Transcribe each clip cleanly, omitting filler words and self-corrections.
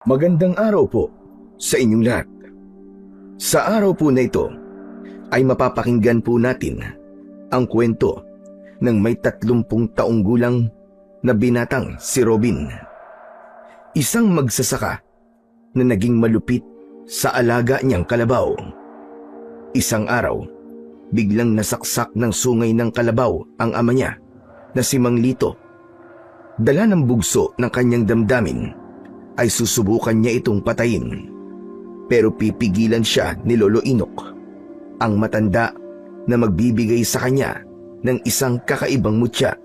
Magandang araw po sa inyong lahat. Sa araw po na ito ay mapapakinggan po natin ang kwento ng may 30 taong gulang na binatang si Robin. Isang magsasaka na naging malupit sa alaga niyang kalabaw. Isang araw, biglang nasaksak ng sungay ng kalabaw ang ama niya na si Mang Lito. Dala ng bugso ng kanyang damdamin ay susubukan niya itong patayin. Pero pipigilan siya ni Lolo Inok, ang matanda na magbibigay sa kanya ng isang kakaibang mutya.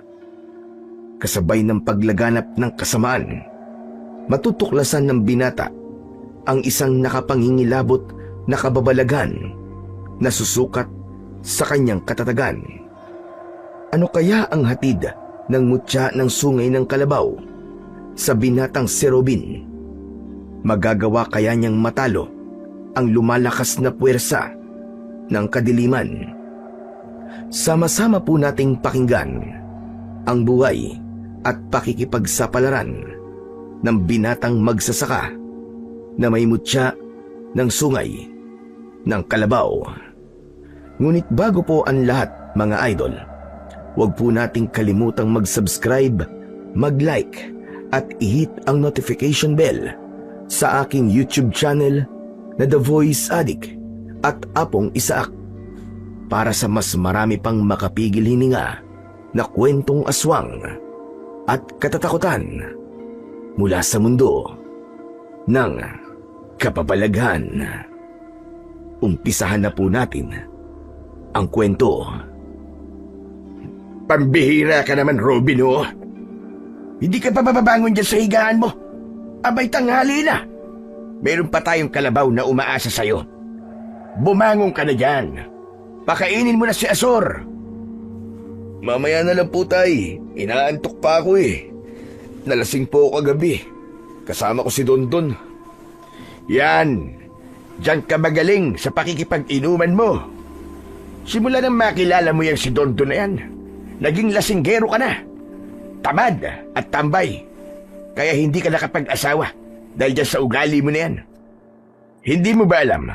Kasabay ng paglaganap ng kasamaan, matutuklasan ng binata ang isang nakapangingilabot na kababalagan na susukat sa kanyang katatagan. Ano kaya ang hatid ng mutya ng sungay ng kalabaw sa binatang si Robin? Magagawa kaya niyang matalo ang lumalakas na puwersa ng kadiliman? Sama-sama po nating pakinggan ang buhay at pakikipagsapalaran ng binatang magsasaka na may mutya ng sungay ng kalabaw. Ngunit bago po ang lahat, mga idol, huwag po nating kalimutang mag-subscribe, mag-like at i-hit ang notification bell sa aking YouTube channel na The Voice Addict at Apong Isaak para sa mas marami pang makapigil hininga na kwentong aswang at katatakutan mula sa mundo ng kababalaghan. Umpisahan na po natin ang kwento. Pambihira ka naman, Robin, oh. Hindi ka pa mababangon dyan sa higaan mo. Abay, tanghali na. Meron pa tayong kalabaw na umaasa sa'yo. Bumangon ka na dyan. Pakainin mo na si Azor. Mamaya na lang po, tay. Inaantok pa ako eh. Nalasing po ako kagabi. Kasama ko si Dondon. Yan. Diyan ka magaling sa pakikipag-inuman mo. Simula nang makilala mo yan si Dondon na yan, naging lasinggero ka na. Tamad at tambay. Kaya hindi ka nakapag-asawa dahil dyan sa ugali mo na yan. Hindi mo ba alam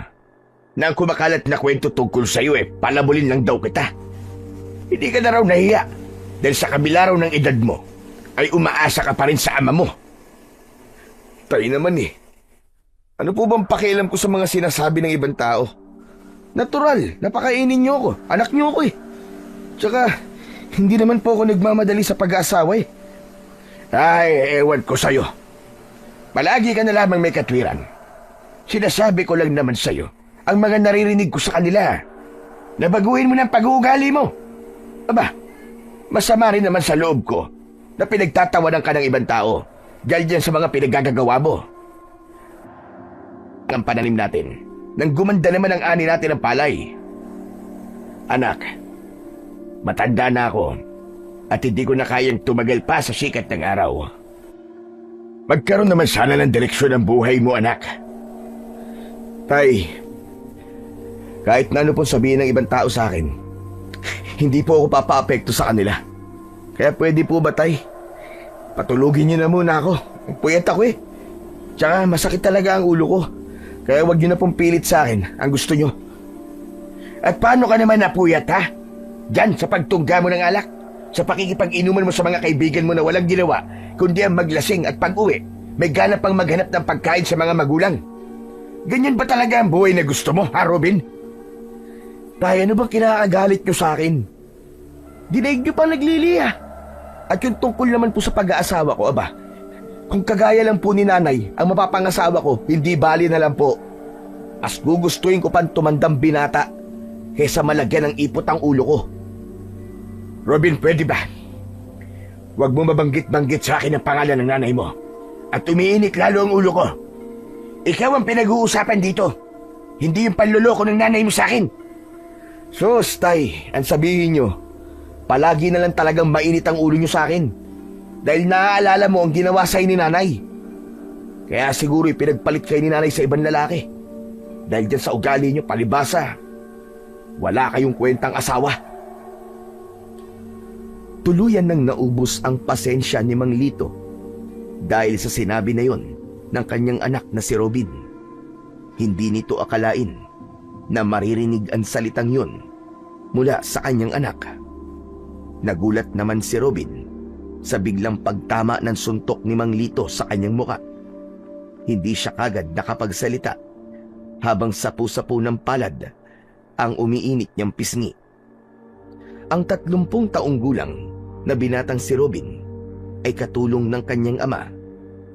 na ang kumakalat na kwento tungkol sa'yo palabulin lang daw kita? Hindi ka na raw nahiya dahil sa kabila raw ng edad mo ay umaasa ka pa rin sa ama mo. Tay naman eh. Ano po bang pakialam ko sa mga sinasabi ng ibang tao? Natural, napakainin niyo ako. Anak niyo ako eh. Tsaka, hindi naman po ako nagmamadali sa pag-aasawa eh. Ay, ewan ko sa'yo. Palagi ka na lamang may katwiran. Sinasabi ko lang naman sa'yo ang mga naririnig ko sa kanila. Nabaguhin mo ng pag-uugali mo. Aba, masama rin naman sa loob ko na pinagtatawanan ka ng ibang tao dahil dyan sa mga pinagagagawa mo. Ang pananim natin, nang gumanda naman ang ani natin ng palay. Anak, matanda na ako at hindi ko na kayang tumagal pa sa sikat ng araw. Magkaroon naman sana ng direksyon ang buhay mo, anak. Tay, kahit na ano pong sabihin ng ibang tao sa akin, hindi po ako papaapekto sa kanila. Kaya pwede po ba, tay? Patulugin niyo na muna ako. Puyat ako eh. Tsaka masakit talaga ang ulo ko. Kaya wag niyo na pong pilit sa akin ang gusto niyo. At paano ka naman napuyat, ha? Diyan sa pagtungga mo ng alak? Sa pakikipag-inuman mo sa mga kaibigan mo na walang ginawa, kundi ang maglasing at pag-uwi, may ganap pang maghanap ng pagkain sa mga magulang. Ganyan ba talaga ang buhay na gusto mo, ha, Robin? Tay, ano ba kinakagalit nyo sa akin? Dinaig nyo pa nagliliya. At yung tungkol naman po sa pag-aasawa ko, aba, kung kagaya lang po ni nanay ang mapapangasawa ko, hindi bali na lang po. As gugustuhin ko pang tumandang binata kaysa malagyan ng ipot ang ulo ko. Robin, pwede ba? Huwag mo mabanggit-banggit sa akin ang pangalan ng nanay mo at umiinit lalo ang ulo ko. Ikaw ang pinag-uusapan dito, hindi yung panluloko ng nanay mo sa akin. Sus, tay, ang sabihin nyo, palagi na lang talagang mainit ang ulo nyo sa akin dahil naaalala mo ang ginawa sa'yo ni nanay. Kaya siguro pinagpalit kayo ni nanay sa ibang lalaki dahil dyan sa ugali nyo, palibasa, wala kayong kwentang asawa. Tuluyan nang naubos ang pasensya ni Mang Lito dahil sa sinabi na yon ng kanyang anak na si Robin. Hindi nito akalain na maririnig ang salitang yun mula sa kanyang anak. Nagulat naman si Robin sa biglang pagtama ng suntok ni Mang Lito sa kanyang muka. Hindi siya kagad nakapagsalita habang sapu-sapu ng palad ang umiinit niyang pisngi. Ang 30 taong gulang na binatang si Robin ay katulong ng kanyang ama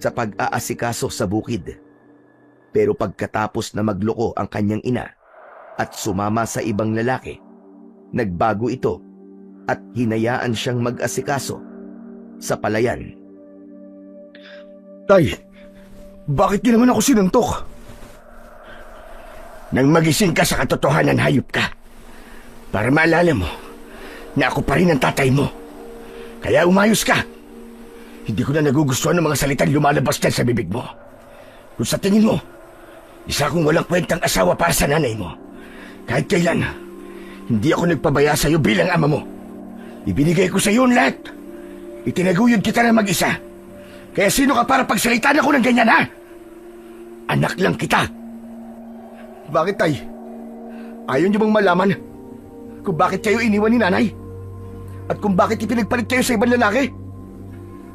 sa pag-aasikaso sa bukid. Pero pagkatapos na magloko ang kanyang ina at sumama sa ibang lalaki, nagbago ito at hinayaan siyang mag-asikaso sa palayan. Tay, bakit niyo naman ako sinuntok? Nang magising ka sa katotohanan, hayop ka. Para maalala mo na ako pa rin ang tatay mo. Kaya umayos ka. Hindi ko na nagugustuhan ng mga salitang lumalabas dyan sa bibig mo. Kung sa tingin mo, isa akong walang kwentang asawa para sa nanay mo. Kahit kailan, hindi ako nagpabaya sa iyo bilang ama mo. Ibinigay ko sa iyo ang lahat. Itinaguyod kita na mag-isa. Kaya sino ka para pagsalitaan ako ng ganyan, ha? Anak lang kita. Bakit, tay? Ayaw niyo bang malaman kung bakit kayo iniwan ni nanay? At kung bakit ipinagpalit kayo sa ibang lalaki?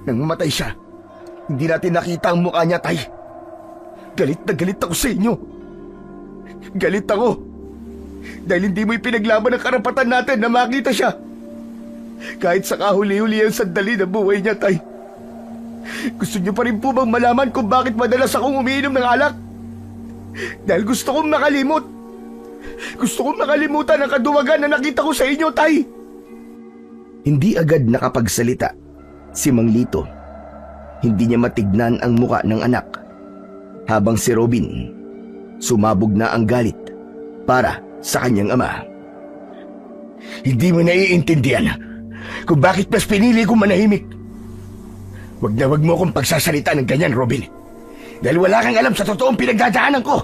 Nang mamatay siya, hindi natin nakita ang mukha niya, tay. Galit na galit ako sa inyo. Galit ako. Dahil hindi mo ipinaglaban ang karapatan natin na makita siya. Kahit sa kahuli-huli ang sandali na buhay niya, tay. Gusto niyo pa rin po bang malaman kung bakit madalas akong umiinom ng alak? Dahil gusto kong makalimot. Gusto kong makalimutan ang kaduwagan na nakita ko sa inyo, tay. Hindi agad nakapagsalita si Mang Lito. Hindi niya matignan ang muka ng anak. Habang si Robin, sumabog na ang galit para sa kanyang ama. Hindi mo naiintindihan kung bakit mas pinili kong manahimik. Wag na wag mo akong pagsasalita ng ganyan, Robin. Dahil wala kang alam sa totoong pinagdadaanan ko.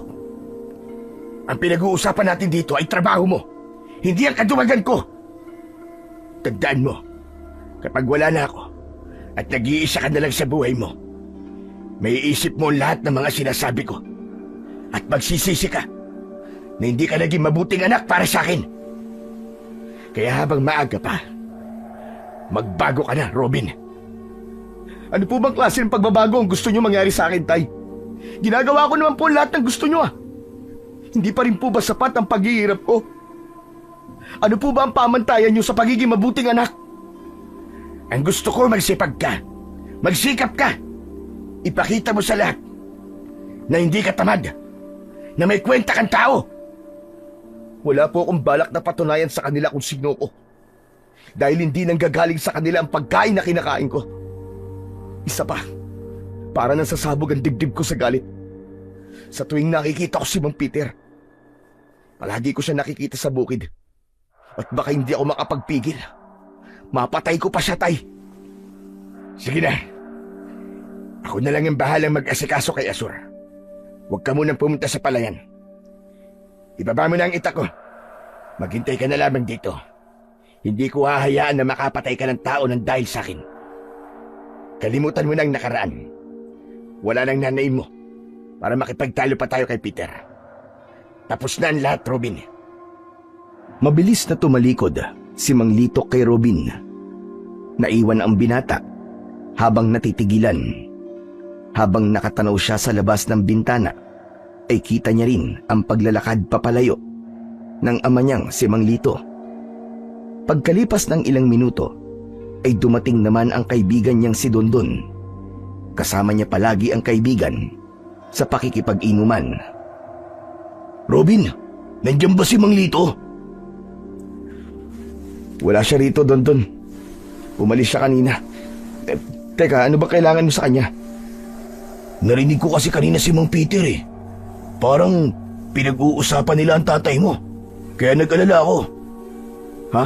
Ang pinag-uusapan natin dito ay trabaho mo, hindi ang kaduwagan ko. Tandaan mo, kapag wala na ako at nag-iisa ka na lang sa buhay mo, may isip mo lahat ng mga sinasabi ko at magsisisi ka na hindi ka naging mabuting anak para sa akin. Kaya habang maaga pa, magbago ka na, Robin. Ano po bang klase ng pagbabago ang gusto niyo mangyari sa akin, tay? Ginagawa ko naman po lahat ng gusto niyo, ah. Hindi pa rin po ba sapat ang paghihirap ko? Ano po ba ang pamantayan niyo sa pagiging mabuting anak? Ang gusto ko, magsipag ka. Magsikap ka. Ipakita mo sa lahat na hindi ka tamad, na may kwenta kang tao. Wala po akong balak na patunayan sa kanila kung sino ko. Dahil hindi nanggagaling sa kanila ang pagkain na kinakain ko. Isa pa, para nang sasabog ang dibdib ko sa galit. Sa tuwing nakikita ko si Mang Peter, palagi ko siya nakikita sa bukid. At baka hindi ako makapagpigil. Mapatay ko pa siya, tay. Sige na. Ako na lang ang bahalang mag-asikaso kay Asur. Huwag ka munang pumunta sa palayan. Ibaba mo na ang ita ko. Maghintay ka na lamang dito. Hindi ko hahayaan na makapatay ka ng tao ng dahil sa akin. Kalimutan mo na ang nakaraan. Wala nang nanay mo para makipagtalo pa tayo kay Peter. Tapos na ang lahat, Robin. Mabilis na tumalikod si Mang Lito kay Robin. Naiwan ang binata habang natitigilan. Habang nakatanaw siya sa labas ng bintana, ay kita niya rin ang paglalakad papalayo ng ama niyang si Mang Lito. Pagkalipas ng ilang minuto, ay dumating naman ang kaibigan niyang si Dondon. Kasama niya palagi ang kaibigan sa pakikipag-inuman. Robin, nandiyan ba si Mang Lito? Wala siya rito, Dondon. Umalis siya kanina. Teka, ano ba kailangan mo sa kanya? Narinig ko kasi kanina si Mang Peter eh. Parang pinag-uusapan nila ang tatay mo. Kaya nag-alala ako. Ha?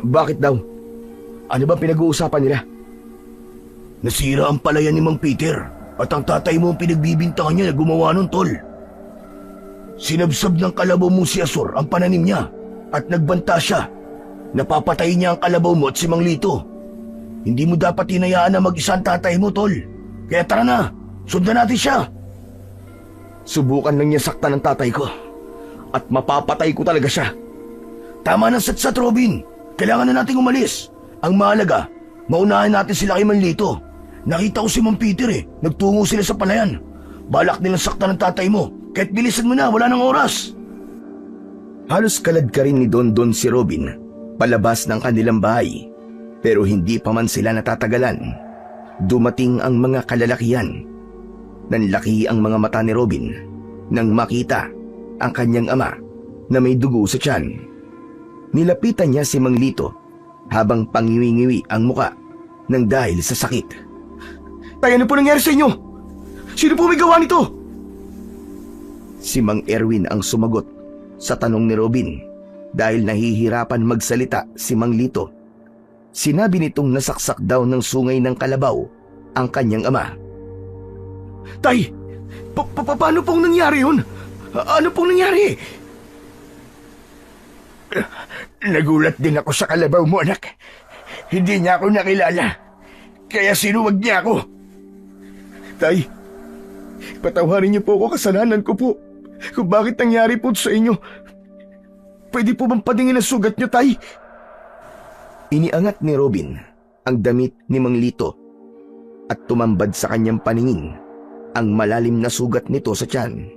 Bakit daw? Ano ba pinag-uusapan nila? Nasira ang palayan ni Mang Peter at ang tatay mo ang pinagbibintangan niya na gumawa nun, tol. Sinabsab ng kalabaw mo si Asur ang pananim niya at nagbanta siya. Napapatayin niya ang kalabaw mo at si Mang Lito. Hindi mo dapat hinayaan na mag-isa ang tatay mo, tol. Kaya tara na, Sundan natin siya. Subukan lang niya saktan ng tatay ko. At mapapatay ko talaga siya. Tama ng satsat, Robin. Kailangan na nating umalis. Ang mahalaga, maunahan natin sila kay Manlito. Nakita ko si Mang Peter Nagtungo sila sa palayan. Balak nilang saktan ng tatay mo. Kahit bilisan mo na, wala nang oras. Halos kalad ka rin ni Dondon si Robin palabas ng kanilang bahay. Pero hindi pa man sila natatagalan. Dumating ang mga kalalakihan. Nanlaki ang mga mata ni Robin nang makita ang kanyang ama na may dugo sa tiyan. Nilapitan niya si Manglito habang pangiwi-ngiwi ang muka nang dahil sa sakit. Tay, ano po nangyari sa inyo? Sino po may gawa nito? Si Mang Erwin ang sumagot sa tanong ni Robin dahil nahihirapan magsalita si Manglito. Sinabi nitong nasaksak daw ng sungay ng kalabaw ang kanyang ama. Tay, paano pong nangyari yun? Ano pong nangyari? Nagulat din ako sa kalabaw mo, anak. Hindi niya ako nakilala. Kaya sinuwag niya ako. Tay, patawarin niyo po ako, kasalanan ko po. Kung bakit nangyari po sa inyo. Pwede po bang padingin ang sugat niyo, Tay? Iniangat ni Robin ang damit ni Manglito at tumambad sa kanyang paningin ang malalim na sugat nito sa tiyan.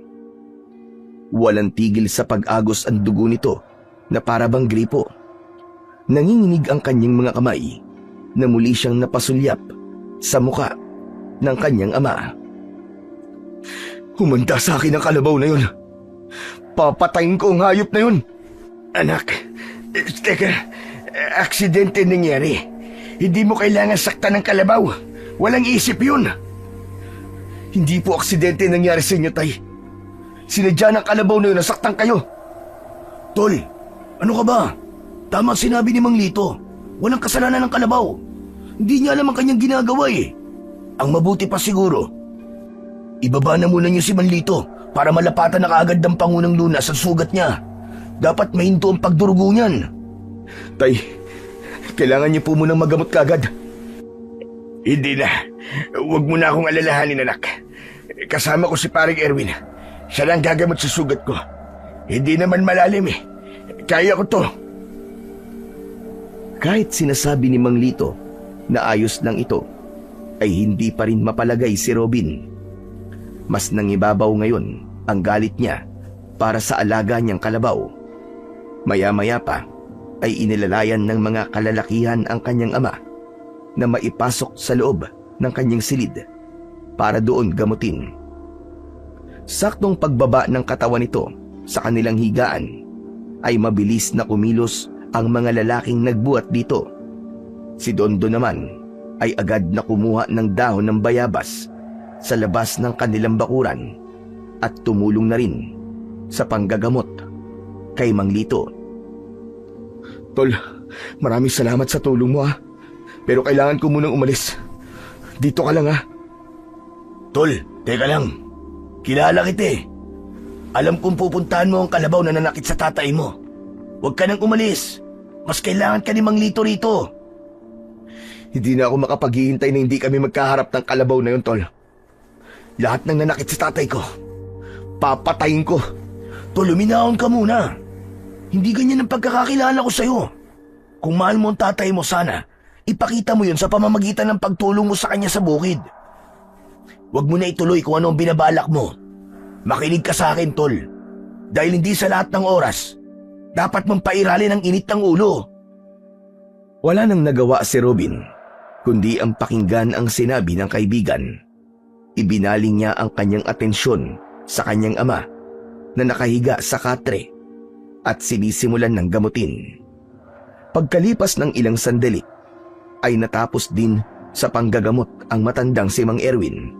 Walang tigil sa pag-agos ang dugo nito na para bang gripo. Nanginginig ang kanyang mga kamay na muli siyang napasulyap sa muka ng kanyang ama. Humanda sa akin ang kalabaw na yun. Papatayin ko ang hayop na yun. Anak, teka, aksidente nangyari. Hindi mo kailangan saktan ng kalabaw. Walang isip yun. Hindi po aksidente nangyari sa inyo, Tay. Sinadya ng kalabaw na yun, nasaktan kayo. Tol, ano ka ba? Tama sinabi ni Manglito. Walang kasalanan ng kalabaw. Hindi niya alam ang kanyang ginagawa Ang mabuti pa siguro, ibaba na muna niyo si Manlito para malapatan na kaagad ng Pangunang Lunas sa sugat niya. Dapat mahinto ang pagdurugo niyan. Tay, kailangan niyo po munang magamot kaagad. Hindi na. Huwag mo na akong alalahanin, anak. Kasama ko si Paring Erwin. Siya lang gagamot sa sugat ko. Hindi naman malalim Kaya ko to. Kahit sinasabi ni Manglito na ayos lang ito, ay hindi pa rin mapalagay si Robin. Mas nangibabaw ngayon ang galit niya para sa alaga niyang kalabaw. Maya-maya pa ay inilalayan ng mga kalalakihan ang kanyang ama na maipasok sa loob ng kanyang silid para doon gamutin. Saktong pagbaba ng katawan nito sa kanilang higaan ay mabilis na kumilos ang mga lalaking nagbuhat dito. Si Dondo naman ay agad na kumuha ng dahon ng bayabas sa labas ng kanilang bakuran at tumulong na rin sa panggagamot kay Manglito. Tol, maraming salamat sa tulong mo Pero kailangan ko munang umalis. Dito ka lang Tol, teka lang. Kilala kita Alam kong pupuntahan mo ang kalabaw na nanakit sa tatay mo. Huwag ka nang umalis. Mas kailangan ka ni Manglito rito. Hindi na ako makapaghihintay na hindi kami magkaharap ng kalabaw na yun, Tol. Lahat ng nanakit sa tatay ko, papatayin ko. Tol, luminahon ka muna. Hindi ganyan ang pagkakakilala ko sa'yo. Kung mahal mo ang tatay mo, sana ipakita mo yun sa pamamagitan ng pagtulong mo sa kanya sa bukid. Huwag mo na ituloy kung ano ang binabalak mo. Makinig ka sa akin, Tol. Dahil hindi sa lahat ng oras dapat mong pairalin ang init ng ulo. Wala nang nagawa si Robin, kundi ang pakinggan ang sinabi ng kaibigan. Ibinaling niya ang kanyang atensyon sa kanyang ama na nakahiga sa katre at sinisimulan ng gamutin. Pagkalipas ng ilang sandali, ay natapos din sa panggagamot ang matandang si Mang Erwin.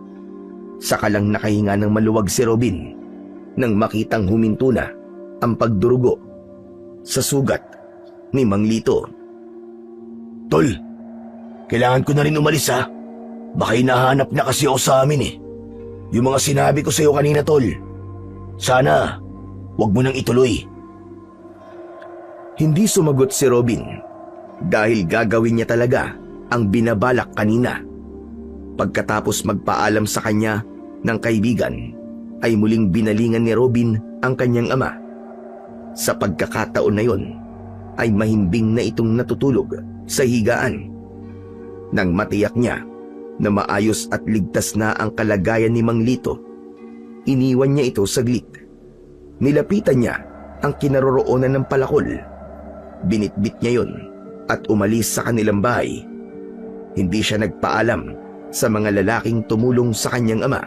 Saka lang nakahinga ng maluwag si Robin nang makitang huminto na ang pagdurugo sa sugat ni Manglito. Tol, kailangan ko na rin umalis Baka hinahanap na kasi ako sa amin Yung mga sinabi ko sa iyo kanina, Tol. Sana, wag mo nang ituloy. Hindi sumagot si Robin dahil gagawin niya talaga ang binabalak kanina. Pagkatapos magpaalam sa kanya ng kaibigan ay muling binalingan ni Robin ang kanyang ama. Sa pagkakataon na yon ay mahimbing na itong natutulog sa higaan. Nang matiyak niya na maayos at ligtas na ang kalagayan ni Mang Lito, iniwan niya ito saglit. Nilapitan niya ang kinaroroonan ng palakol. Binitbit niya yon at umalis sa kanilang bahay. Hindi siya nagpaalam sa mga lalaking tumulong sa kanyang ama.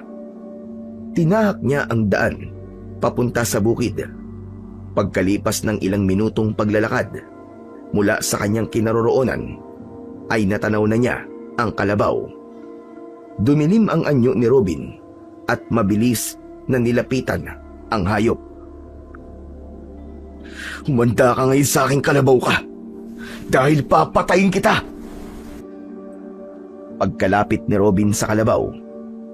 Tinahak niya ang daan papunta sa bukid. Pagkalipas ng ilang minutong paglalakad mula sa kanyang kinaroroonan, ay natanaw na niya ang kalabaw. Dumilim ang anyo ni Robin at mabilis na nilapitan ang hayop. "Humanda ka ngayon sa aking kalabaw ka, dahil papatayin kita!" Pagkalapit ni Robin sa kalabaw,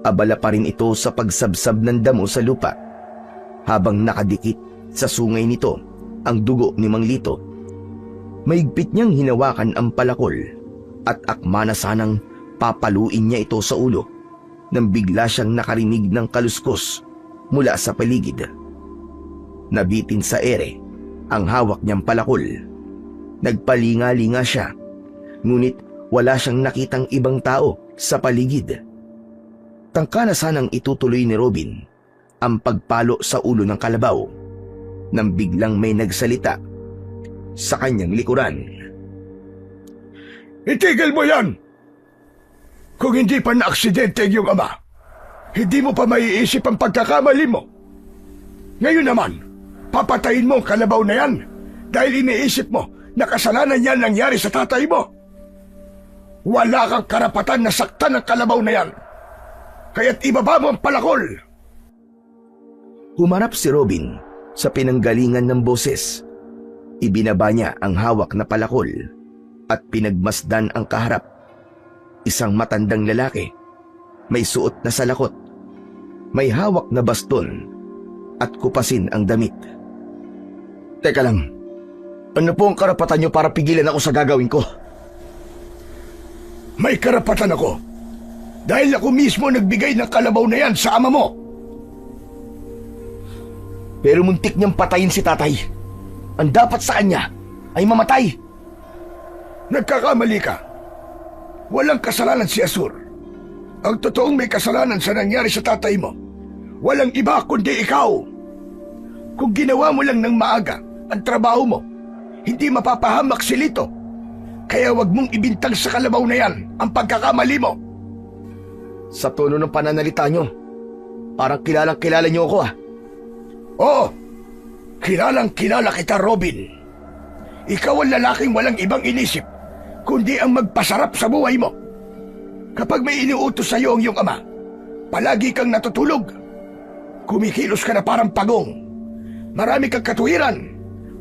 abala pa rin ito sa pagsabsab ng damo sa lupa, habang nakadikit sa sungay nito ang dugo ni Mang Lito. Maigpit niyang hinawakan ang palakol at akma na sanang papaluin niya ito sa ulo nang bigla siyang nakarinig ng kaluskos mula sa paligid. Nabitin sa ere ang hawak niyang palakol. Nagpalinga-linga siya, ngunit wala siyang nakitang ibang tao sa paligid. Tangka na sanang itutuloy ni Robin ang pagpalo sa ulo ng kalabaw nang biglang may nagsalita sa kanyang likuran. "Itigil mo yan! Kung hindi pa na-aksidente ang iyong ama, hindi mo pa maiisip ang pagkakamali mo. Ngayon naman, papatayin mo ang kalabaw na yan dahil iniisip mo na kasalanan yan nangyari sa tatay mo. Wala kang karapatan na saktan ang kalabaw na yan, kaya't ibaba mo ang palakol!" Humarap si Robin sa pinanggalingan ng boses. Ibinaba niya ang hawak na palakol at pinagmasdan ang kaharap. Isang matandang lalaki, may suot na salakot, may hawak na baston at kupasin ang damit. "Teka lang, ano po ang karapatan niyo para pigilan ako sa gagawin ko?" "May karapatan ako dahil ako mismo nagbigay ng kalabaw na yan sa ama mo." "Pero muntik niyang patayin si tatay. Ang dapat sa kanya ay mamatay." "Nagkakamali ka. Walang kasalanan si Asur. Ang totoong may kasalanan sa nangyari sa tatay mo, walang iba kundi ikaw. Kung ginawa mo lang ng maaga ang trabaho mo, hindi mapapahamak si Lito. Kaya wag mong ibintang sa kalabaw na yan ang pagkakamali mo." Sa tono ng pananalita niyo, parang kilalang-kilala niyo ako ah. "Oo, kilalang-kilala kita, Robin. Ikaw ang lalaking walang ibang inisip kundi ang magpasarap sa buhay mo. Kapag may iniutos sa iyo ang iyong ama, palagi kang natutulog. Kumikilos ka na parang pagong. Marami kang katuwiran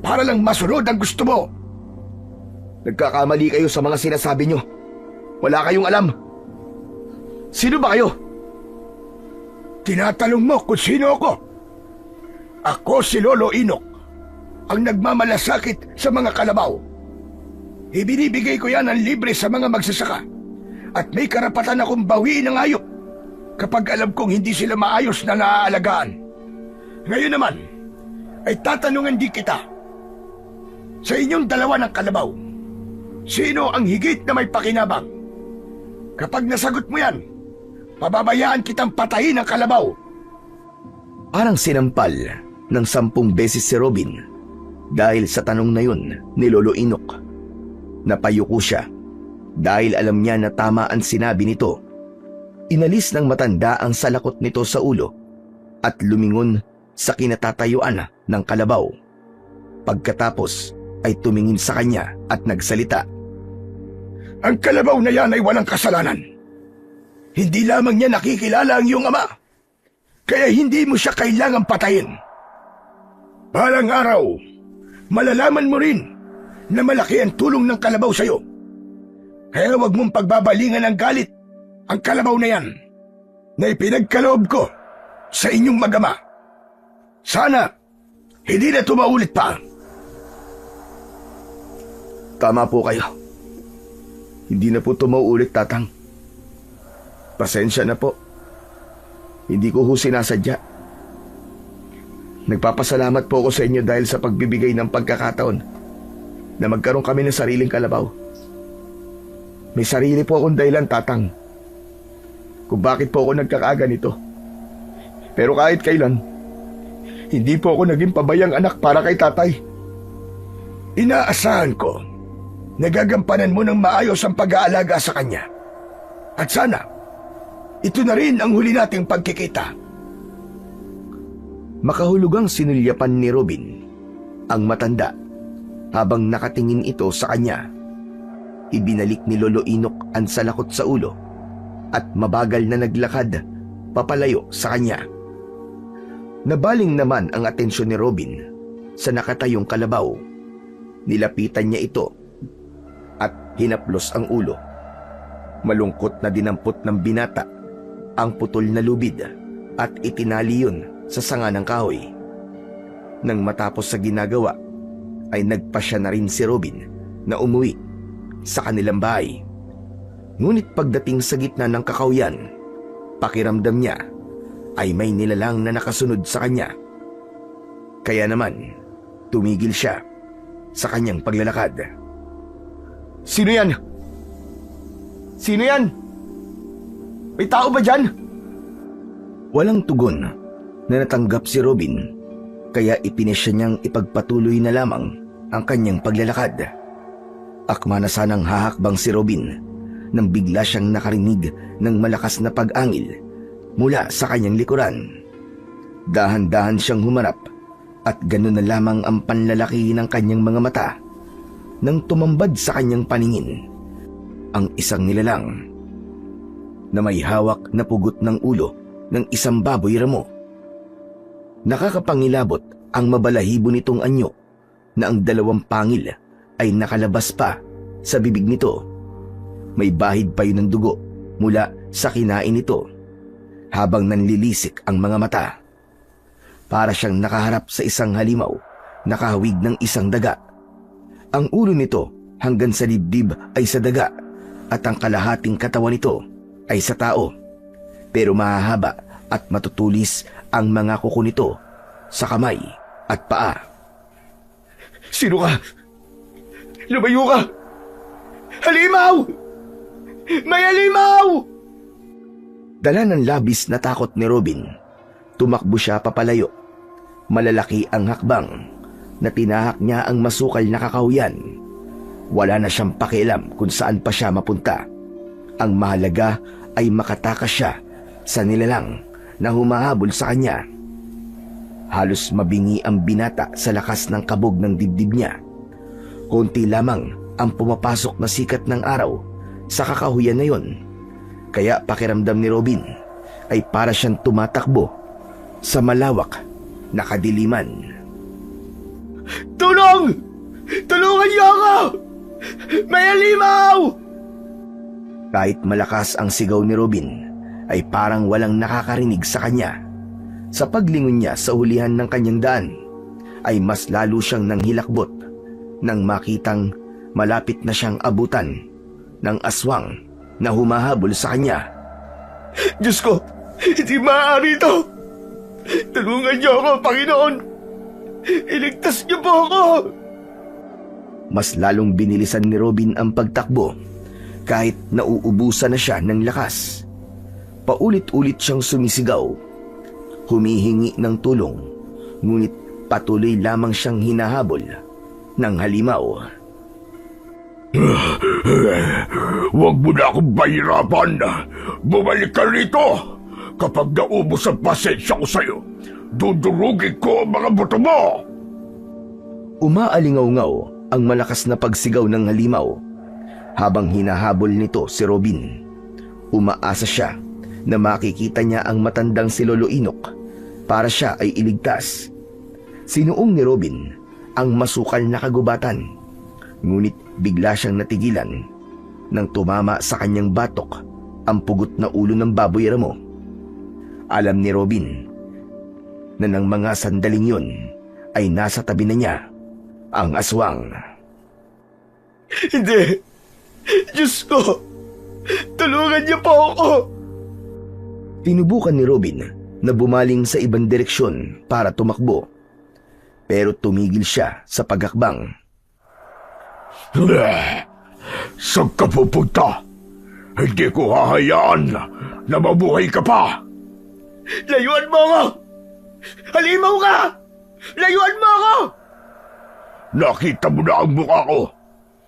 para lang masunod ang gusto mo." Nagkakamali kayo sa mga sinasabi niyo. Wala kayong alam. Sino ba kayo? "Tinatanong mo kung sino ako? Ako si Lolo Inok, ang nagmamalasakit sa mga kalabaw. Ibinibigay ko yan ang libre sa mga magsasaka at may karapatan akong bawiin ang hayop kapag alam kong hindi sila maayos na naaalagaan. Ngayon naman, ay tatanungan din kita. Sa inyong dalawa ng kalabaw, sino ang higit na may pakinabang? Kapag nasagot mo yan, pababayaan kitang patayin ang kalabaw." Parang sinampal ng 10 beses si Robin dahil sa tanong na yun ni Lolo Inok. Napayuko siya dahil alam niya na tama ang sinabi nito. Inalis ng matanda ang salakot nito sa ulo at lumingon sa kinatatayuan ng kalabaw. Pagkatapos ay tumingin sa kanya at nagsalita. "Ang kalabaw na yan ay walang kasalanan. Hindi lamang niya nakikilala ang iyong ama, kaya hindi mo siya kailangang patayin. Balang araw, malalaman mo rin na malaki ang tulong ng kalabaw sa iyo. Kaya wag mong pagbabalingan ng galit ang kalabaw na yan na ipinagkaloob ko sa inyong mag-ama. Sana hindi na tumaulit pa." Tama po kayo. Hindi na po ito mauulit, Tatang. Pasensya na po. Hindi ko ho sinasadya. Nagpapasalamat po ako sa inyo dahil sa pagbibigay ng pagkakataon na magkaroon kami ng sariling kalabaw. May sarili po akong dahilan, Tatang, kung bakit po ako nagkakaganito. Pero kahit kailan, hindi po ako naging pabayang anak para kay Tatay. Inaasahan ko, nagagampanan mo ng maayos ang pag-aalaga sa kanya. At sana, ito na rin ang huli nating pagkikita. Makahulugang sinulyapan ni Robin ang matanda habang nakatingin ito sa kanya. Ibinalik ni Lolo Inok ang salakot sa ulo at mabagal na naglakad papalayo sa kanya. Nabaling naman ang atensyon ni Robin sa nakatayong kalabaw. Nilapitan niya ito at hinaplos ang ulo. Malungkot na dinampot ng binata ang putol na lubid at itinali yun sa sanga ng kahoy. Nang matapos sa ginagawa, ay nagpasya na rin si Robin na umuwi sa kanilang bahay. Ngunit pagdating sa gitna ng kakawyan, pakiramdam niya ay may nilalang na nakasunod sa kanya. Kaya naman, tumigil siya sa kanyang paglalakad. Sino yan? Sino yan? May tao ba dyan? Walang tugon na natanggap si Robin, kaya ipinisya niyang ipagpatuloy na lamang ang kanyang paglalakad. Akma na sanang hahakbang si Robin nang bigla siyang nakarinig ng malakas na pag-angil mula sa kanyang likuran. Dahan-dahan siyang humarap at gano'n na lamang ang panlalaki ng kanyang mga mata nang tumambad sa kanyang paningin ang isang nilalang na may hawak na pugot ng ulo ng isang baboy ramo. Nakakapangilabot ang mabalahibo nitong anyo na ang dalawang pangil ay nakalabas pa sa bibig nito. May bahid pa yun ng dugo mula sa kinain nito habang nanlilisik ang mga mata. Para siyang nakaharap sa isang halimaw, nakahawig ng isang daga. Ang ulo nito hanggang sa dibdib ay sa daga at ang kalahating katawan nito ay sa tao. Pero mahahaba at matutulis ang mga kuko nito sa kamay at paa. Sino ka? Lumayo ka! Halimaw! May halimaw! Dala ng labis na takot ni Robin, tumakbo siya papalayo. Malalaki ang hakbang na tinahak niya ang masukal na kakawyan. Wala na siyang pakialam kung saan pa siya mapunta. Ang mahalaga ay makatakas siya sa nilalang na humahabol sa kanya. Halos mabingi ang binata sa lakas ng kabog ng dibdib niya. Konti lamang ang pumapasok na sikat ng araw sa kakahuyan na yon. Kaya pakiramdam ni Robin ay para siyang tumatakbo sa malawak na kadiliman. Tulong! Tulungan niyo ako! May halimaw! Kahit malakas ang sigaw ni Robin, ay parang walang nakakarinig sa kanya. Sa paglingon niya sa hulihan ng kanyang daan, ay mas lalo siyang nanghilakbot nang makitang malapit na siyang abutan ng aswang na humahabol sa kanya. Diyos ko, hindi maaari ito! Tulungan niyo ako, Panginoon! Iligtas niyo po ako! Mas lalong binilisan ni Robin ang pagtakbo kahit nauubusan na siya ng lakas. Paulit-ulit siyang sumisigaw, humihingi ng tulong, ngunit patuloy lamang siyang hinahabol ng halimaw. Huwag mo na akong bahirapan. Bumalik ka rito. Kapag naubos ang pasensya ko sa'yo, dudurugin ko ang mga buto mo. Umaalingaw-ngaw ang malakas na pagsigaw ng halimaw. Habang hinahabol nito si Robin, umaasa siya na makikita niya ang matandang si Lolo Inok para siya ay iligtas. Sinuong ni Robin ang masukal na kagubatan, ngunit bigla siyang natigilan nang tumama sa kanyang batok ang pugot na ulo ng baboy ramo. Alam ni Robin na ng mga sandaling yun ay nasa tabi na niya ang aswang. Hindi! Diyos ko! Tulungan niyo po ako! Tinubukan ni Robin na bumaling sa ibang direksyon para tumakbo. Pero tumigil siya sa paghakbang. Saan ka pupunta? Hindi ko hahayaan na mabuhay ka pa! Layuan mo ako! Halimaw ka! Layuan mo ako! Nakita mo na ang mukha ko.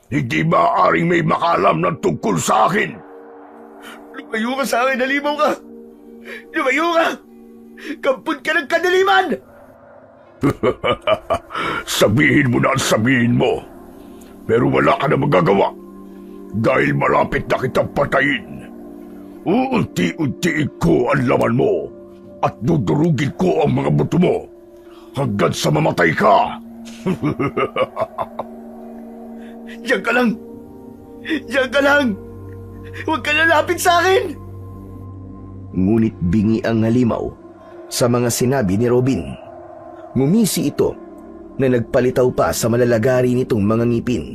Hindi maaaring may makalam ng tungkol sa akin. Lumayo ka sa akin, halimaw ka! Lumayo ka! Kampun ka ng kadaliman! Sabihin mo na ang sabihin mo. Pero wala ka na magagawa. Dahil malapit na kitang patayin. Uunti-untiin ko ang laman mo at dudurugin ko ang mga buto mo hanggang sa mamatay ka. Diyan ka lang! Diyan ka lang! Huwag ka lalapit sa akin! Ngunit bingi ang halimaw sa mga sinabi ni Robin. Ngumisi ito na nagpalitaw pa sa malalagari nitong mga ngipin.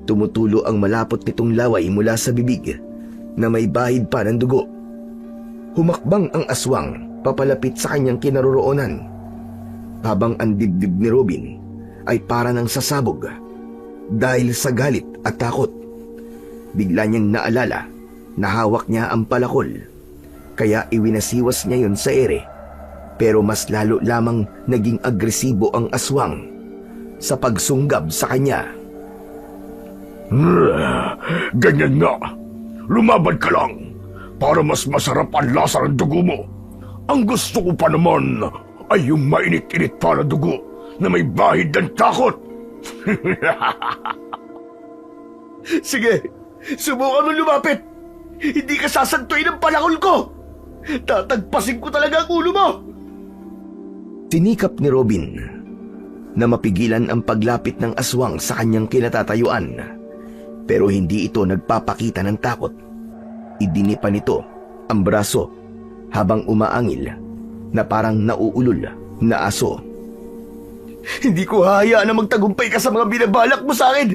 Tumutulo ang malapot nitong laway mula sa bibig na may bahid pa ng dugo. Humakbang ang aswang papalapit sa kanyang kinaroroonan, habang ang dibdib ni Robin ay para ng sasabog dahil sa galit at takot. Bigla niyang naalala na hawak niya ang palakol, kaya iwinasiwas niya yun sa ere. Pero mas lalo lamang naging agresibo ang aswang sa pagsunggab sa kanya. Ganyan nga. Lumaban ka lang para mas masarap ang lasa ng dugo mo. Ang gusto ko pa naman ay yung mainit-init pa na dugo na may bahid ng takot. Sige, subukan mo lumapit. Hindi ka sasantuin ng palakol ko. Tatagpasin ko talaga ang ulo mo. Tinikap ni Robin na mapigilan ang paglapit ng aswang sa kanyang kinatatayuan. Pero hindi ito nagpapakita ng takot. Idinipa nito ang braso habang umaangil na parang nauulol na aso. Hindi ko hahayaan na magtagumpay ka sa mga binabalak mo sa akin.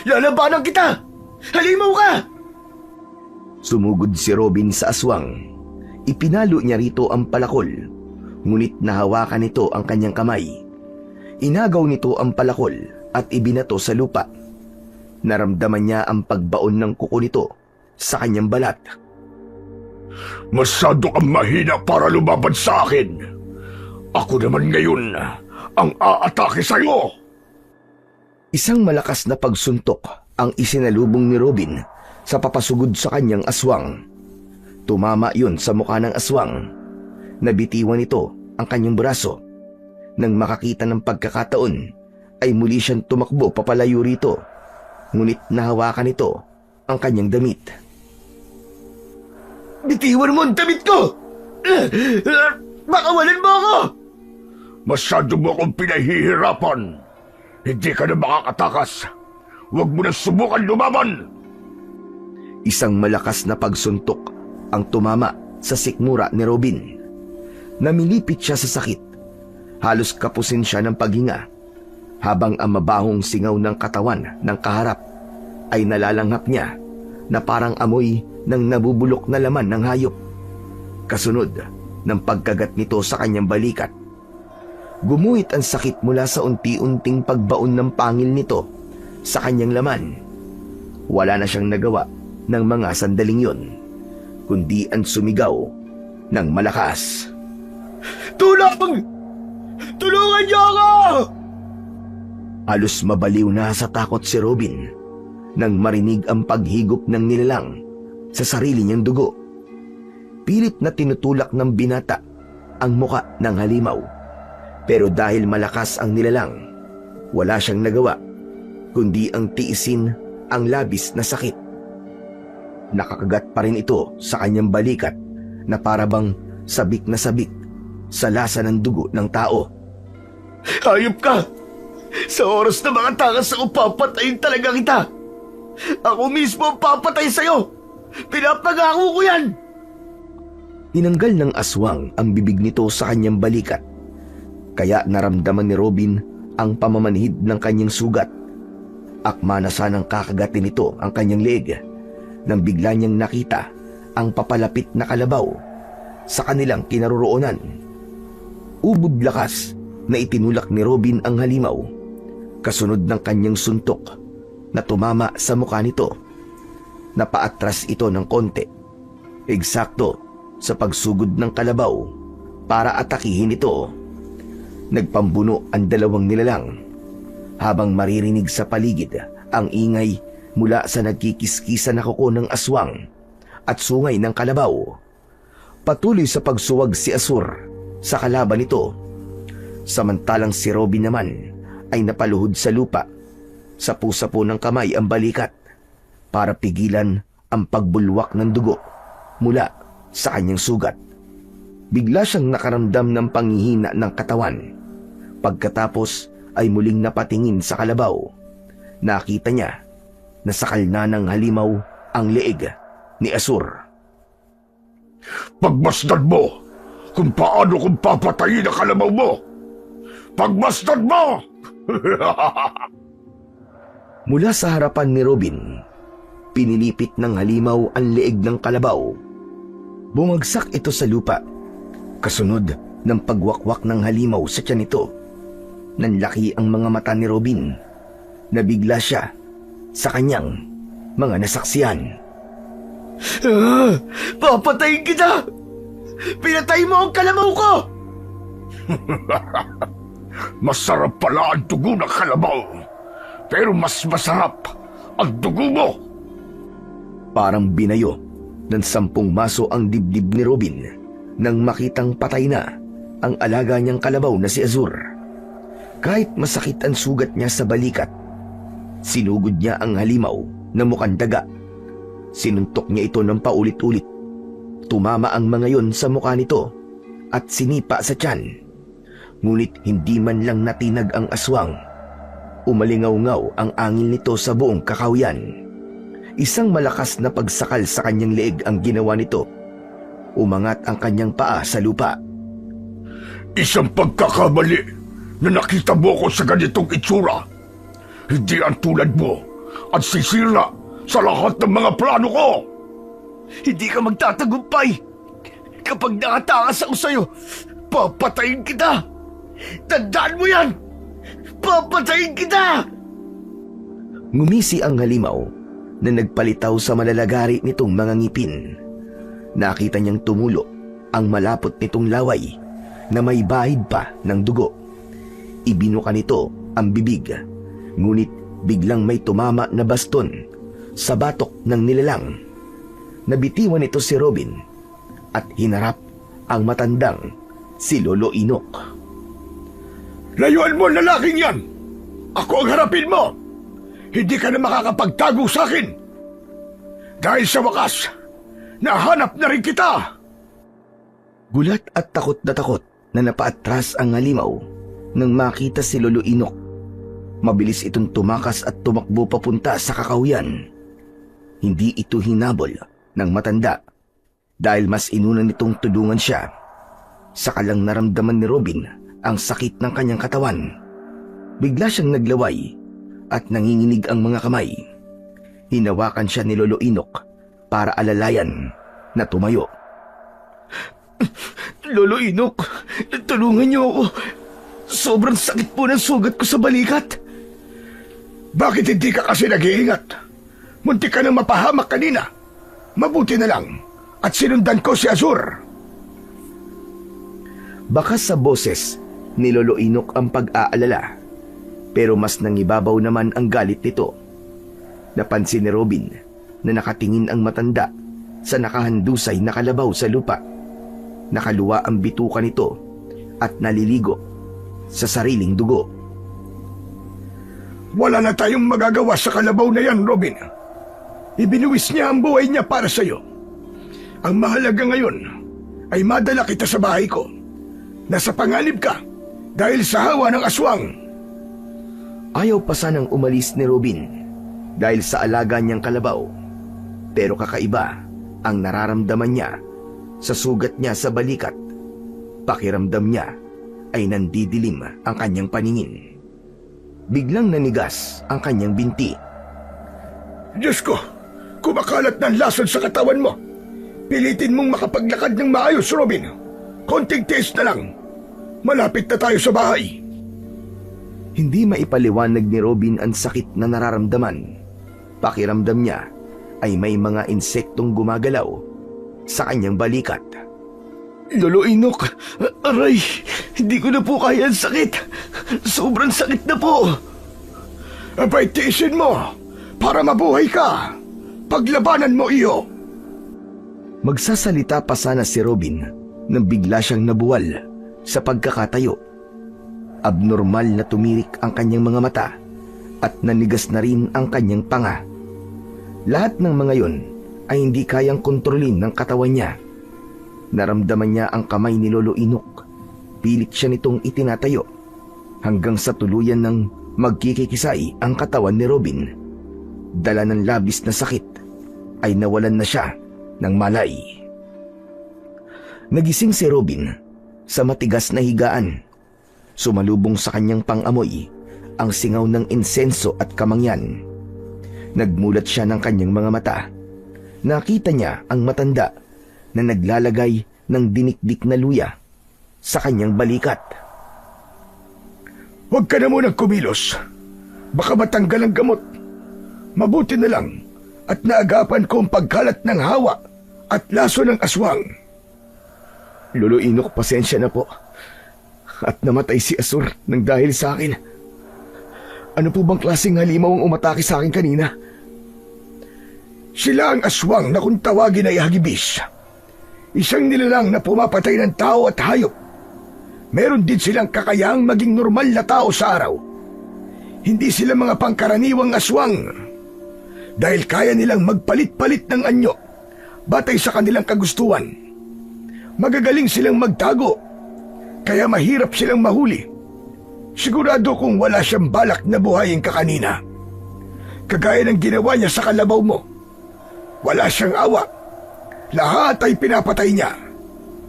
Lalabanan kita! Halimaw ka! Sumugod si Robin sa aswang. Ipinalo niya rito ang palakol, ngunit nahawakan nito ang kanyang kamay. Inagaw nito ang palakol at ibinato sa lupa. Naramdaman niya ang pagbaon ng kuko nito sa kanyang balat. Masyado kang mahina para lumaban sa akin. Ako naman ngayon ang aatake sa'yo. Isang malakas na pagsuntok ang isinalubong ni Robin sa papasugod sa kanyang aswang. Tumama yun sa mukha ng aswang. Nabitiwan nito ang kanyang braso. Nang makakita ng pagkakataon, ay muli siyang tumakbo papalayo rito. Ngunit nahawakan nito ang kanyang damit. Bitiwan mo ang damit ko! Makawalan mo ako! Masyado mo akong pinahihirapan. Hindi ka na makakatakas. Huwag mo na subukan lumaban! Isang malakas na pagsuntok ang tumama sa sikmura ni Robin. Namilipit siya sa sakit. Halos kapusin siya ng paghinga, habang ang mabahong singaw ng katawan ng kaharap ay nalalanghap niya na parang amoy ng nabubulok na laman ng hayop. Kasunod ng pagkagat nito sa kanyang balikat. Gumuhit ang sakit mula sa unti-unting pagbaon ng pangil nito sa kanyang laman. Wala na siyang nagawa ng mga sandaling yun, kundi ang sumigaw ng malakas. Tulong! Tulungan niyo ako! Halos mabaliw na sa takot si Robin nang marinig ang paghigop ng nilalang sa sarili niyang dugo. Pilit na tinutulak ng binata ang muka ng halimaw. Pero dahil malakas ang nilalang, wala siyang nagawa kundi ang tiisin ang labis na sakit. Nakakagat pa rin ito sa kanyang balikat na parabang sabik na sabik sa lasa ng dugo ng tao. Hayop ka! Sa oras na mga takas ako papatayin talaga kita! Ako mismo ang papatay sa'yo! Pinapangako ko yan! Tinanggal ng aswang ang bibig nito sa kanyang balikat, kaya naramdaman ni Robin ang pamamanhid ng kanyang sugat. Akma na sanang kakagatin nito ang kanyang leeg nang bigla niyang nakita ang papalapit na kalabaw sa kanilang kinaroroonan. Ubod lakas na itinulak ni Robin ang halimaw, kasunod ng kanyang suntok na tumama sa mukha nito. Napaatras ito ng konti, eksakto sa pagsugod ng kalabaw para atakihin ito. Nagpambuno ang dalawang nilalang habang maririnig sa paligid ang ingay mula sa nagkikiskisa na kuko ng aswang at sungay ng kalabaw. Patuloy sa pagsuwag si Azur sa kalaban nito, samantalang si Robin naman ay napaluhod sa lupa. Sapu-sapu ng kamay ang balikat para pigilan ang pagbulwak ng dugo mula sa kanyang sugat. Bigla siyang nakaramdam ng panghihina ng katawan. Pagkatapos ay muling napatingin sa kalabaw. Nakita niya na sakal na ng halimaw ang leeg ni Azur. Pagmasdan mo kung paano kung papatayin ang kalabaw mo! Pagmasdan mo! Mula sa harapan ni Robin, pinilipit ng halimaw ang leeg ng kalabaw. Bumagsak ito sa lupa, kasunod ng pagwakwak ng halimaw sa tiyan nito. Nanlaki ang mga mata ni Robin. Nabigla siya sa kanyang mga nasaksihan. Papatayin kita! Pinatay mo ang kalabaw ko! Masarap pala ang dugo ng kalabaw, pero mas masarap ang dugo mo! Parang binayo ng 10 maso ang dibdib ni Robin nang makitang patay na ang alaga niyang kalabaw na si Azur. Kahit masakit ang sugat niya sa balikat, sinugod niya ang halimaw na mukhang daga. Sinuntok niya ito ng paulit-ulit. Tumama ang mga yon sa mukha nito at sinipa sa tiyan. Ngunit hindi man lang natinag ang aswang. Umalingaw-ngaw ang angin nito sa buong kakahuyan. Isang malakas na pagsakal sa kanyang leeg ang ginawa nito. Umangat ang kanyang paa sa lupa. Isang pagkakamali na nakita mo ko sa ganitong itsura. Hindi ang tulad mo at sisira sa lahat ng mga plano ko. Hindi ka magtatagumpay. Kapag nakatakas ako sa'yo, papatayin kita. Tandaan mo yan! Papatayin kita! Ngumisi ang halimaw na nagpalitaw sa malalagari nitong mga ngipin. Nakita niyang tumulo ang malapot nitong laway na may bahid pa ng dugo. Ibinuka nito ang bibig, ngunit biglang may tumama na baston sa batok ng nilalang. Nabitiwan nito si Robin at hinarap ang matandang si Lolo Inok. Layuan mo, lalaking yan! Ako ang harapin mo! Hindi ka na makakapagtago sa akin! Dahil sa wakas, nahanap na rin kita! Gulat at takot na napaatras ang halimaw nang makita si Lolo Inok. Mabilis itong tumakas at tumakbo papunta sa kakahuyan. Hindi ito hinabol ng matanda dahil mas inuna nitong tulungan siya. Saka lang naramdaman ni Robin ang sakit ng kanyang katawan. Bigla siyang naglaway at nanginginig ang mga kamay. Hinawakan siya ni Lolo Inok para alalayan na tumayo. Lolo Inok, tulungan niyo ako. Sobrang sakit po ng sugat ko sa balikat. Bakit hindi ka kasi nag-iingat? Muntik ka nang mapahamak kanina. Mabuti na lang at sinundan ko si Azur. Baka sa boses ni Lolo Inok ang pag-aalala, pero mas nangibabaw naman ang galit nito. Napansin ni Robin na nakatingin ang matanda sa nakahandusay na kalabaw sa lupa. Nakaluwa ang bituka nito at naliligo sa sariling dugo. Wala na tayong magagawa sa kalabaw na yan, Robin. Ibinuwis niya ang buhay niya para sa'yo. Ang mahalaga ngayon ay madala kita sa bahay ko. Nasa panganib ka dahil sa hawa ng aswang. Ayaw pa sanang umalis ni Robin dahil sa alaga niyang kalabaw. Pero kakaiba ang nararamdaman niya sa sugat niya sa balikat. Pakiramdam niya ay nandidilim ang kanyang paningin. Biglang nanigas ang kanyang binti. Diyos ko, kumakalat ng lason sa katawan mo. Pilitin mong makapaglakad ng maayos, Robin. Konting tiis na lang. Malapit na tayo sa bahay. Hindi maipaliwanag ni Robin ang sakit na nararamdaman. Pakiramdam niya ay may mga insektong gumagalaw sa kanyang balikat. Lolo Inok, aray, hindi ko na po kaya ang sakit. Sobrang sakit na po. Abay, tiisin mo para mabuhay ka. Paglabanan mo iyo. Magsasalita pa sana si Robin nang bigla siyang nabuwal sa pagkakatayo. Abnormal na tumirik ang kanyang mga mata at nanigas na rin ang kanyang panga. Lahat ng mga yon ay hindi kayang kontrolin ng katawan niya. Naramdaman niya ang kamay ni Lolo Inok. Pilit siya nitong itinatayo hanggang sa tuluyan ng magkikikisai ang katawan ni Robin. Dala ng labis na sakit ay nawalan na siya ng malay. Nagising si Robin sa matigas na higaan. Sumalubong sa kanyang pang-amoy ang singaw ng insenso at kamangyan. Nagmulat siya ng kanyang mga mata. Nakita niya ang matanda na naglalagay ng dinikdik na luya sa kanyang balikat. Huwag ka na munang kumilos. Baka matanggal ang gamot. Mabuti na lang at naagapan ko ang pagkalat ng hawa at laso ng aswang. Lolo Inok, pasensya na po. At namatay si Asur nang dahil sa akin. Ano po bang klaseng halimaw ang umatake sa akin kanina? Sila ang aswang na kung tawagin ay hagibis. Isang nilalang na pumapatay ng tao at hayop. Meron din silang kakayahang maging normal na tao sa araw. Hindi sila mga pangkaraniwang aswang. Dahil kaya nilang magpalit-palit ng anyo batay sa kanilang kagustuhan. Magagaling silang magtago, kaya mahirap silang mahuli. Sigurado kung wala siyang balak na buhayin ka kanina. Kagaya ng ginawa niya sa kalabaw mo. Wala siyang awa. Lahat ay pinapatay niya.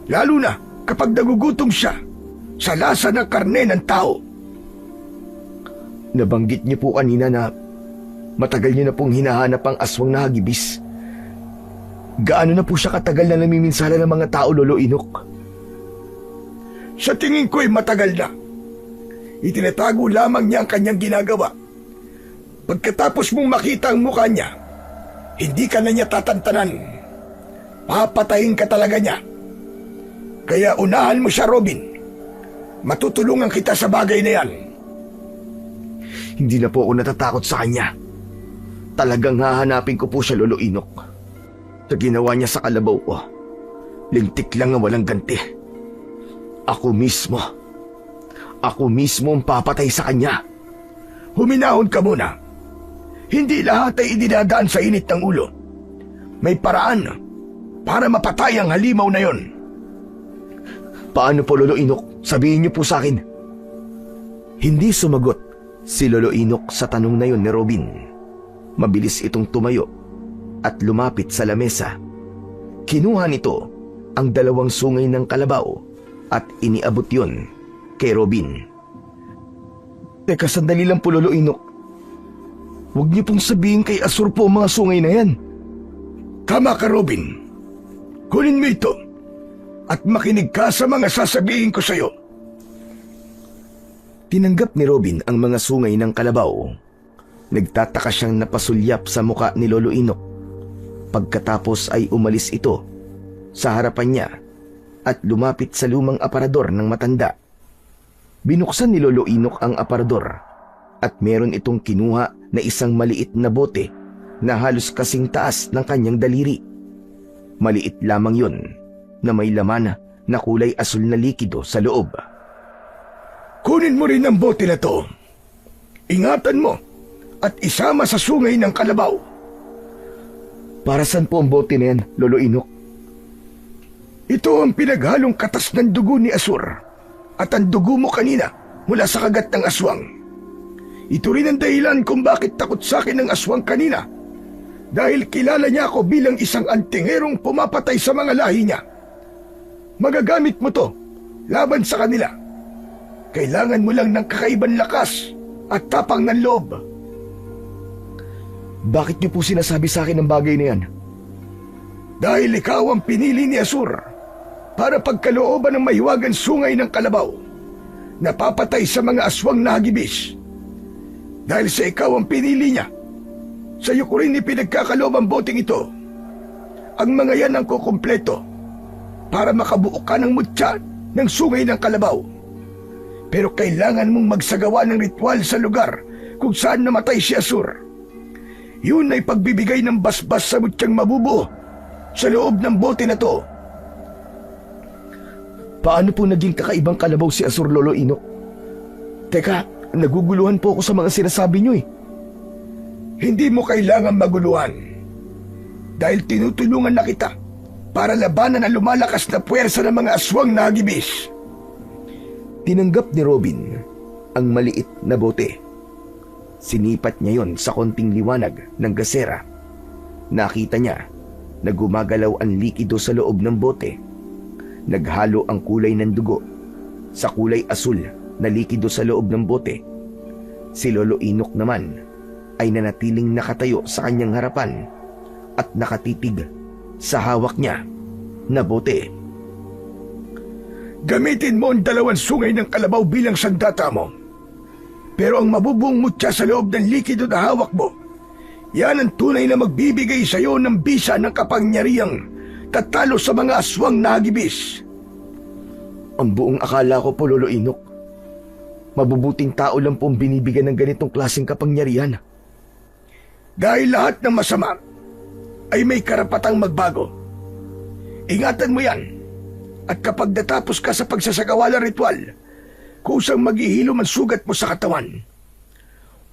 Lalo na kapag nagugutom siya sa lasa ng karne ng tao. Nabanggit niyo po kanina na matagal niyo na pong hinahanap ang aswang na hagibis. Gaano na po siya katagal na namiminsala ng mga tao, Lolo Inok? Sa tingin ko'y matagal na. Itinatago lamang niya ang kanyang ginagawa. Pagkatapos mong makita ang mukha niya, hindi ka na niya tatantanan. Papatayin ka talaga niya. Kaya unahan mo siya, Robin. Matutulungan kita sa bagay na yan. Hindi na po ako natatakot sa kanya. Talagang hahanapin ko po siya, Lolo Inok. Sa ginawa niya sa kalabaw ko, lintik lang ang walang ganti. Ako mismo ang papatay sa kanya. Huminahon ka muna. Hindi lahat ay idinadaan sa init ng ulo. May paraan para mapatay ang halimaw na yon. Paano po, Lolo Inok? Sabihin niyo po sa akin. Hindi sumagot si Lolo Inok sa tanong na yon ni Robin. Mabilis itong tumayo at lumapit sa lamesa. Kinuha nito ang 2 sungay ng kalabaw at iniabot yon kay Robin. Teka, sandali lang po, Lolo Inok. Huwag niyo pong sabihin kay Asur po ang mga sungay na yan. Tama ka, Robin. Kunin mo ito at makinig ka sa mga sasabihin ko sa iyo. Tinanggap ni Robin ang mga sungay ng kalabaw. Nagtataka siyang napasulyap sa muka ni Lolo Inok. Pagkatapos ay umalis ito sa harapan niya at lumapit sa lumang aparador ng matanda. Binuksan ni Lolo Inok ang aparador at meron itong kinuha na isang maliit na bote na halos kasing taas ng kanyang daliri. Maliit lamang yon na may laman na kulay asul na likido sa loob. Kunin mo rin ang bote na to. Ingatan mo at isama sa sungay ng kalabaw. Para saan po ang bote na yan, Lolo Inok? Ito ang pinaghalong katas ng dugo ni Asur at ang dugo mo kanina mula sa kagat ng aswang. Ito rin ang dahilan kung bakit takot sa akin ng aswang kanina. Dahil kilala niya ako bilang isang antingerong pumapatay sa mga lahi niya. Magagamit mo to laban sa kanila. Kailangan mo lang ng kakaibang lakas at tapang ng loob. Bakit niyo po sinasabi sa akin ang bagay na yan? Dahil ikaw ang pinili ni Asur para pagkalooban ng mahiwagang sungay ng kalabaw, napapatay sa mga aswang na hagibis. Dahil sa ikaw ang pinili niya, sa iyo ko rin ipinagkakaloob ang boteng ito. Ang mga yan ang kukumpleto para makabuo ka ng mutya ng sungay ng kalabaw. Pero kailangan mong magsagawa ng ritual sa lugar kung saan namatay si Asur. Yun ay pagbibigay ng basbas sa mutyang mabubuo sa loob ng bote na to. Paano po naging kakaibang kalabaw si Asur, Lolo Inok? Teka, Naguguluhan po ako sa mga sinasabi niyo eh. hindi mo kailangan maguluhan. Dahil tinutulungan na kita para labanan ang lumalakas na puwersa ng mga aswang na hagibis. Tinanggap ni Robin ang maliit na bote. Sinipat niya yon sa konting liwanag ng gasera. Nakita niya na gumagalaw ang likido sa loob ng bote. Naghalo ang kulay ng dugo sa kulay asul na likido sa loob ng bote. Si Lolo Inok naman ay nanatiling nakatayo sa kanyang harapan at nakatitig sa hawak niya na bote. Gamitin mo ang 2 sungay ng kalabaw bilang sandata mo. Pero ang mabubuong mutya sa loob ng likido na hawak mo, yan ang tunay na magbibigay sa iyo ng bisa ng kapangyarihang tatalo sa mga aswang na hagibis. Ang buong akala ko po, Lolo Inok, mabubuting tao lang pong binibigyan ng ganitong klaseng kapangyarihan. Dahil lahat ng masama ay may karapatang magbago. Ingatan mo yan. At kapag natapos ka sa pagsasagawa ng ritual, kusang maghihilom ang sugat mo sa katawan.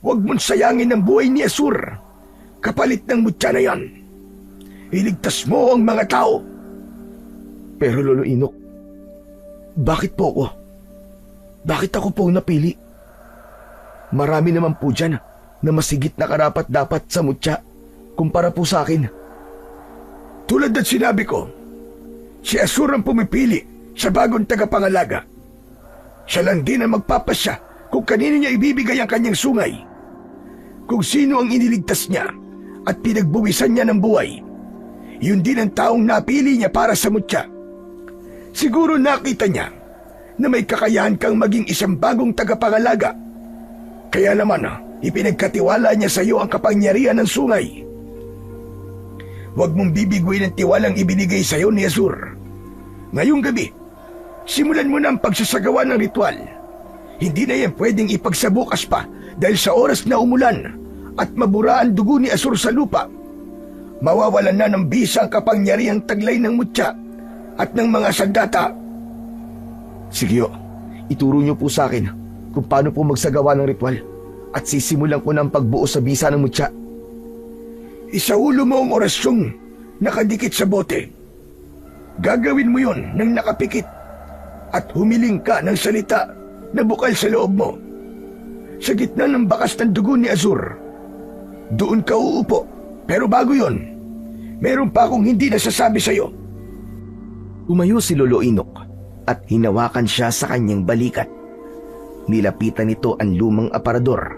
Huwag mong sayangin ang buhay ni Asur kapalit ng mutya na yan. Iligtas mo ang mga tao. Pero Lolo Inok, bakit po ako? Bakit ako po ang napili? Marami naman po dyan na masigit na karapat-dapat sa mutya kumpara po sa akin. Tulad ng sinabi ko, si Asur ang pumipili sa bagong tagapangalaga. Siya lang din ang magpapasya kung kanino niya ibibigay ang kanyang sungay. Kung sino ang iniligtas niya at pinagbuwisan niya ng buhay, yun din ang taong napili niya para sa mutya. Siguro nakita niya na may kakayahan kang maging isang bagong tagapangalaga. Kaya naman, ipinagkatiwala niya sa iyo ang kapangyarihan ng sungay. Huwag mong bibiguin ang tiwalang ibinigay sa iyo ni Asur. Ngayong gabi, simulan mo na ang pagsasagawa ng ritual. Hindi na yan pwedeng ipagsabukas pa dahil sa oras na umulan at mabura ang dugo ni Asur sa lupa. Mawawalan na ng bisa ang kapangyarihang taglay ng mutya at ng mga sandata. Sige, ituro niyo po sa akin kung paano po magsagawa ng ritual at sisimulan ko ng pagbuo sa bisa ng mutya. Isaulo mo ang orasyong nakadikit sa bote. Gagawin mo yon nang nakapikit at humiling ka ng salita na bukal sa loob mo. Sa gitna ng bakas ng dugo ni Asur, doon ka uupo. Pero bago yon, meron pa akong hindi nasasabi sa iyo. Umayo si Lolo Inok at hinawakan siya sa kanyang balikat. Nilapitan nito ang lumang aparador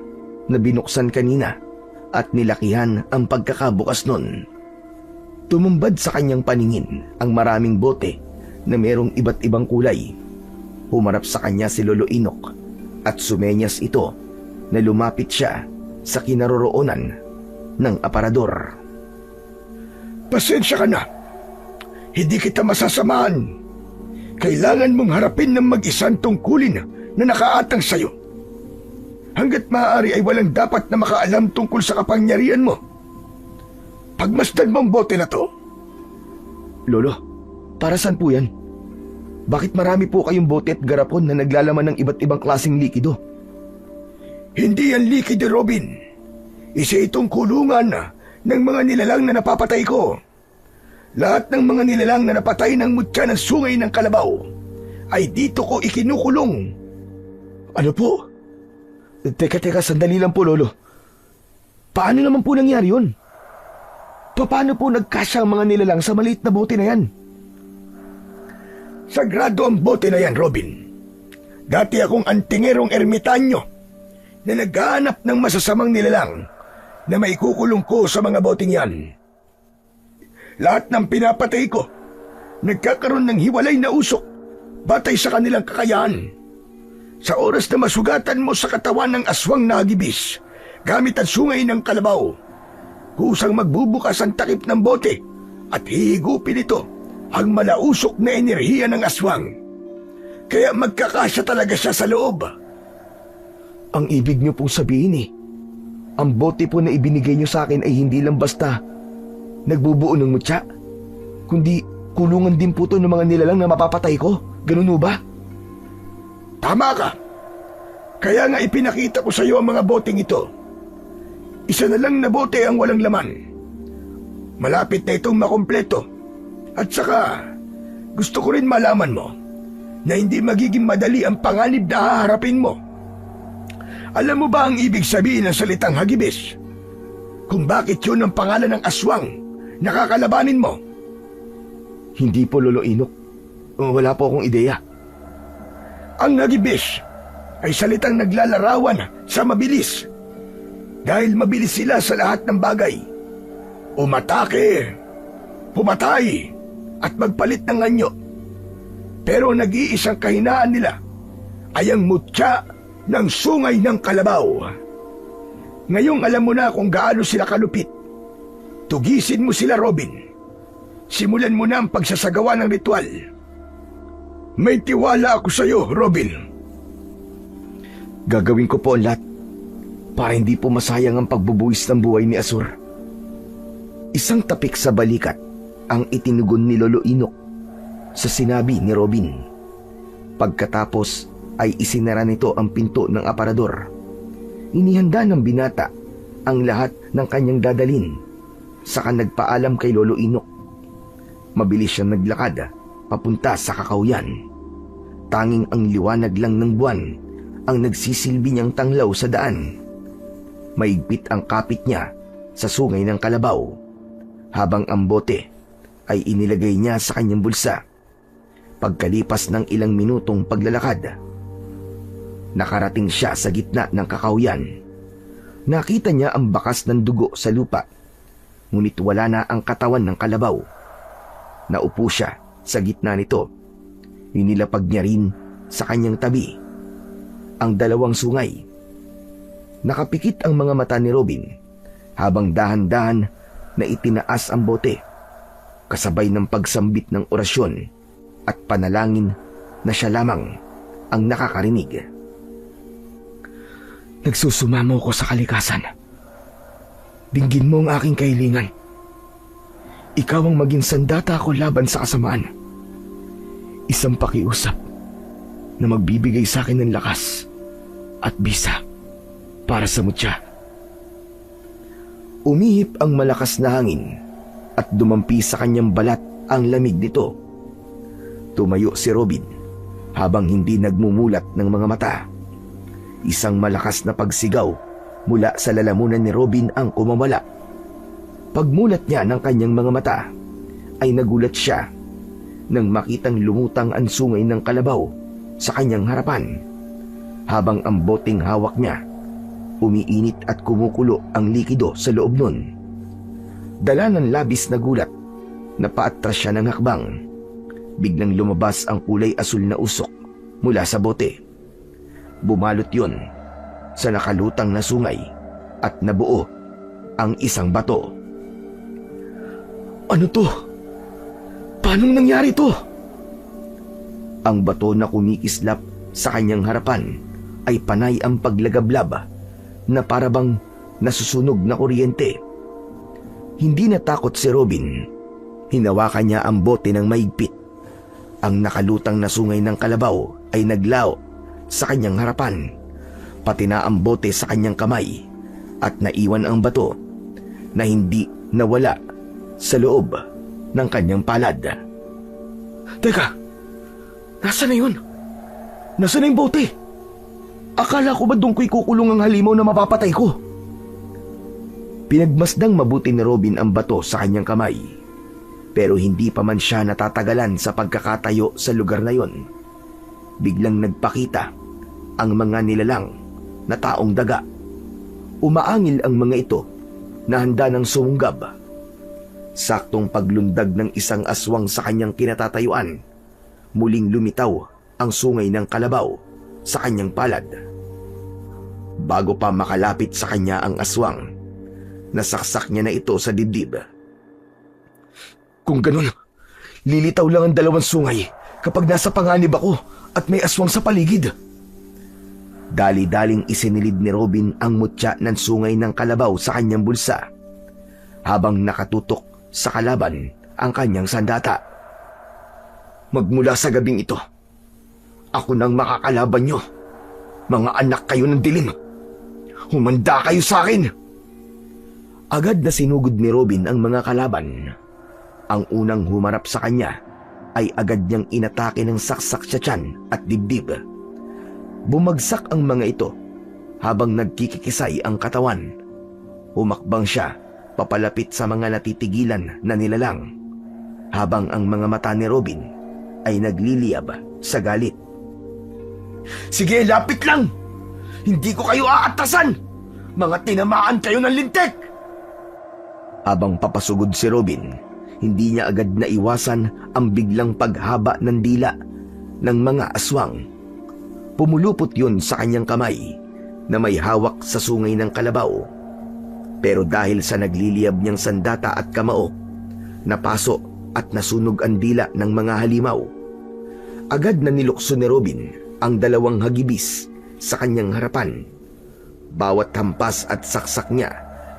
na binuksan kanina at nilakihan ang pagkakabukas nun. Tumumbad sa kanyang paningin ang maraming bote na merong iba't ibang kulay. Humarap sa kanya si Lolo Inok at sumenyas ito na lumapit siya sa kinaroroonan ng aparador. Pasensya ka na. Hindi kita masasamahan. Kailangan mong harapin ng mag-isang tungkulin na nakaatang sa'yo. Hanggat maaari ay walang dapat na makaalam tungkol sa kapangyarihan mo. Pagmasdan mo ang bote na to. Lolo, para saan po yan? Bakit marami po kayong bote at garapon na naglalaman ng iba't ibang klaseng likido? Hindi yan likido, Robin. Isa itong kulungan ng mga nilalang na napapatay ko. Lahat ng mga nilalang na napatay ng mutya ng sungay ng kalabaw ay dito ko ikinukulong. Ano po? Teka, sandali lang po, Lolo. Paano naman po nangyari yun? Paano po nagkasya ang mga nilalang sa maliit na bote na yan? Sagrado ang bote na yan, Robin. Dati akong antingerong ermitanyo na naghahanap ng masasamang nilalang na maikukulong ko sa mga boteng yan. Lahat ng pinapatay ko, nagkakaroon ng hiwalay na usok batay sa kanilang kakayahan. Sa oras na masugatan mo sa katawan ng aswang na hagibis, gamit ang sungay ng kalabaw, kusang magbubukas ang takip ng bote at hihigupin ito ang malausok na enerhiya ng aswang. Kaya magkakasya talaga siya sa loob. Ang ibig niyo pong sabihin ang bote po na ibinigay niyo sa akin ay hindi lang basta nagbubuo ng mutya, kundi kulungan din po to ng mga nilalang na mapapatay ko. Ganun ba? Tama ka. Kaya nga ipinakita ko sa iyo ang mga boteng ito. Isa na lang na bote ang walang laman. Malapit na itong makumpleto. At saka, gusto ko rin malaman mo na hindi magiging madali ang panganib na haharapin mo. Alam mo ba ang ibig sabihin ng salitang hagibis? Kung bakit yun ang pangalan ng aswang na kakalabanin mo? Hindi po, Lolo Inok. Wala po akong ideya. Ang hagibis ay salitang naglalarawan sa mabilis. Dahil mabilis sila sa lahat ng bagay. Umatake, pumatay, at magpalit ng anyo. Pero nag-iisang kahinaan nila ay ang mutya ng sungay ng kalabaw. Ngayong alam mo na kung gaano sila kalupit. Tugisin mo sila, Robin. Simulan mo na ang pagsasagawa ng ritual. May tiwala ako sa iyo, Robin. Gagawin ko po ang lahat para hindi po masayang ang pagbubuwis ng buhay ni Asur. Isang tapik sa balikat ang itinugon ni Lolo Inok sa sinabi ni Robin. Pagkatapos ay isinara nito ang pinto ng aparador. Inihanda ng binata ang lahat ng kanyang dadalin, saka nagpaalam kay Lolo Inok. Mabilis siyang naglakad papunta sa kakawyan. Tanging ang liwanag lang ng buwan ang nagsisilbi niyang tanglaw sa daan. Maigpit ang kapit niya sa sungay ng kalabaw, habang ang bote ay inilagay niya sa kanyang bulsa. Pagkalipas ng ilang minutong paglalakad, nakarating siya sa gitna ng kakawyan. Nakita niya ang bakas ng dugo sa lupa, ngunit wala na ang katawan ng kalabaw. Naupo siya sa gitna nito. Inilapag niya rin sa kanyang tabi ang dalawang sungay. Nakapikit ang mga mata ni Robin habang dahan-dahan na itinaas ang bote, kasabay ng pagsambit ng orasyon at panalangin na siya lamang ang nakakarinig. Nagsusumamo ko sa kalikasan. Dinggin mo ang aking kahilingan. Ikaw ang maging sandata ko laban sa kasamaan. Isang pakiusap na magbibigay sa akin ng lakas at bisa para sa mutya. Umihip ang malakas na hangin at dumampi sa kanyang balat ang lamig nito. Tumayo si Robin habang hindi nagmumulat ng mga mata. Isang malakas na pagsigaw mula sa lalamunan ni Robin ang kumawala. Pagmulat niya ng kanyang mga mata, ay nagulat siya nang makitang lumutang ang sungay ng kalabaw sa kanyang harapan, habang ang boteng hawak niya, umiinit at kumukulo ang likido sa loob nun. Dala ng labis na gulat, napaatras siya ng hakbang. Biglang lumabas ang kulay asul na usok mula sa bote. Bumalot yon sa nakalutang na sungay at nabuo ang isang bato. Ano to? Paano nangyari to? Ang bato na kumikislap sa kanyang harapan ay panay ang paglagablab na parabang nasusunog na kuryente. Hindi natakot si Robin. Hinawakan niya ang bote ng maigpit. Ang nakalutang na sungay ng kalabaw ay naglao sa kanyang harapan, pati na ang bote sa kanyang kamay, at naiwan ang bato na hindi nawala sa loob ng kanyang palad. Teka, nasa na yun? Nasa na yung bote? Akala ko ba doon ko'y kukulong ang halimaw na mapapatay ko? Pinagmasdang mabuti ni Robin ang bato sa kanyang kamay, pero hindi pa man siya natatagalan sa pagkakatayo sa lugar na yon. Biglang nagpakita ang mga nilalang na taong daga. Umaangil ang mga ito na handa ng sumunggab. Saktong paglundag ng isang aswang sa kanyang kinatatayuan, muling lumitaw ang sungay ng kalabaw sa kanyang palad. Bago pa makalapit sa kanya ang aswang, nasaksak niya na ito sa dibdib. Kung ganun, lilitaw lang ang dalawang sungay kapag nasa panganib ako at may aswang sa paligid. Dali-daling isinilid ni Robin ang mutya ng sungay ng kalabaw sa kanyang bulsa habang nakatutok sa kalaban ang kanyang sandata. Magmula sa gabing ito, ako nang makakalaban nyo. Mga anak kayo ng dilim. Humanda kayo sa akin! Agad na sinugod ni Robin ang mga kalaban. Ang unang humarap sa kanya ay agad niyang inatake ng saksak sa tiyan at dibdib. Bumagsak ang mga ito habang nagkikikisay ang katawan. Humakbang siya papalapit sa mga natitigilan na nilalang habang ang mga mata ni Robin ay nagliliyab sa galit. Sige, lapit lang! Hindi ko kayo aatasan! Mga tinamaan kayo ng lintik! Habang papasugod si Robin, hindi niya agad naiwasan ang biglang paghaba ng dila ng mga aswang. Pumulupot yun sa kanyang kamay na may hawak sa sungay ng kalabaw. Pero dahil sa nagliliyab niyang sandata at kamao, napaso at nasunog ang dila ng mga halimaw. Agad na nilukso ni Robin ang dalawang hagibis sa kanyang harapan. Bawat hampas at saksak niya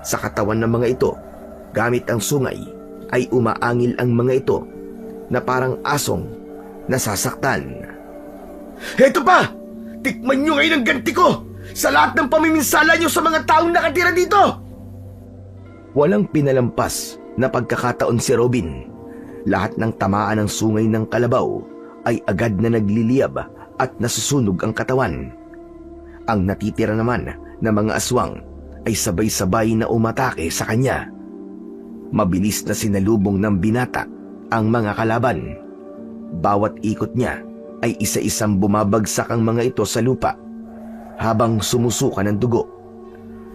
sa katawan ng mga ito gamit ang sungay ay umaangil ang mga ito na parang asong nasasaktan. Heto pa! Tikman nyo ngayon ang ganti ko sa lahat ng pamiminsala nyo sa mga taong nakatira dito! Walang pinalampas na pagkakataon si Robin. Lahat ng tamaan ng sungay ng kalabaw ay agad na nagliliyab at nasusunog ang katawan. Ang natitira naman na mga aswang ay sabay-sabay na umatake sa kanya. Mabilis na sinalubong ng binata ang mga kalaban. Bawat ikot niya ay isa-isang bumabagsak ang mga ito sa lupa habang sumusuka ng dugo.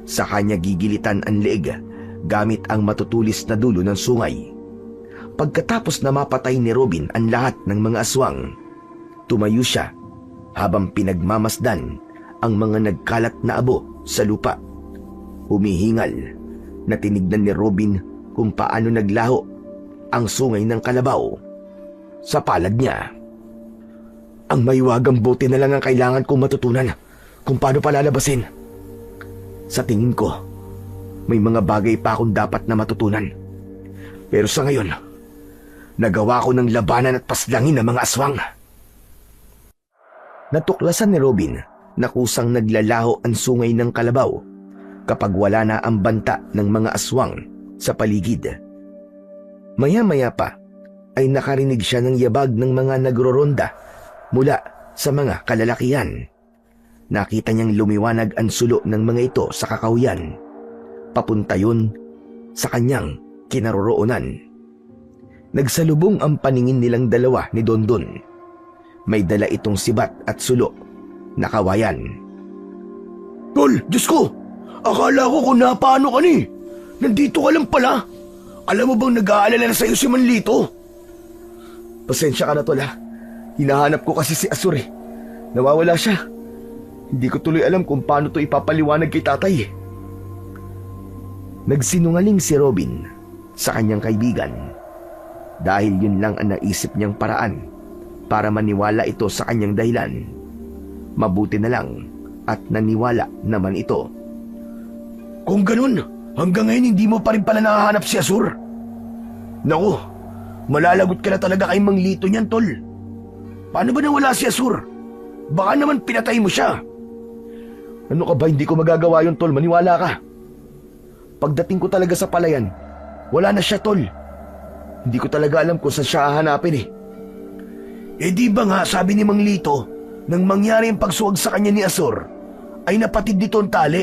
Sa kanya gigilitan ang leeg gamit ang matutulis na dulo ng sungay. Pagkatapos na mapatay ni Robin ang lahat ng mga aswang, tumayo siya habang pinagmamasdan ang mga nagkalat na abo sa lupa. Humihingal na tinignan ni Robin kung paano naglaho ang sungay ng kalabaw sa palad niya. Ang maiwagang bote na lang ang kailangan kong matutunan kung paano palalabasin. Sa tingin ko, may mga bagay pa akong dapat na matutunan. Pero sa ngayon, nagawa ko ng labanan at paslangin ng mga aswang. Natuklasan ni Robin na kusang naglalaho ang sungay ng kalabaw kapag wala na ang banta ng mga aswang sa paligid. Maya-maya pa ay nakarinig siya ng yabag ng mga nagroronda mula sa mga kalalakihan. Nakita niyang lumiwanag ang sulo ng mga ito sa kakawyan. Papunta yun sa kanyang kinaroroonan. Nagsalubong ang paningin nilang dalawa ni Dondon. May dala itong sibat at sulo na kawayan. Tol, Diyos ko! Akala ko kung napaano ka ni. Nandito ka lang pala. Alam mo bang nag-aalala na sa'yo si Manlito? Pasensya ka na, Tol, ha? Hinahanap ko kasi si Asur eh. Nawawala siya. Hindi ko tuloy alam kung paano to ipapaliwanag kay tatay eh. Nagsinungaling si Robin sa kanyang kaibigan dahil yun lang ang naisip niyang paraan para maniwala ito sa kanyang dahilan. Mabuti na lang at naniwala naman ito. Kung ganun, hanggang ngayon hindi mo pa rin pala nahahanap si Asur? Naku, malalagot ka na talaga kay Manglito niyan, Tol. Paano ba nawala si Asur? Baka naman pinatay mo siya. Ano ka ba, hindi ko magagawa yun, Tol, maniwala ka. Pagdating ko talaga sa palayan, wala na siya, Tol. Hindi ko talaga alam kung saan siya hahanapin eh. Eh di ba nga sabi ni Manglito, nang mangyari ang pagsuwag sa kanya ni Asur, ay napatid nito ang tali.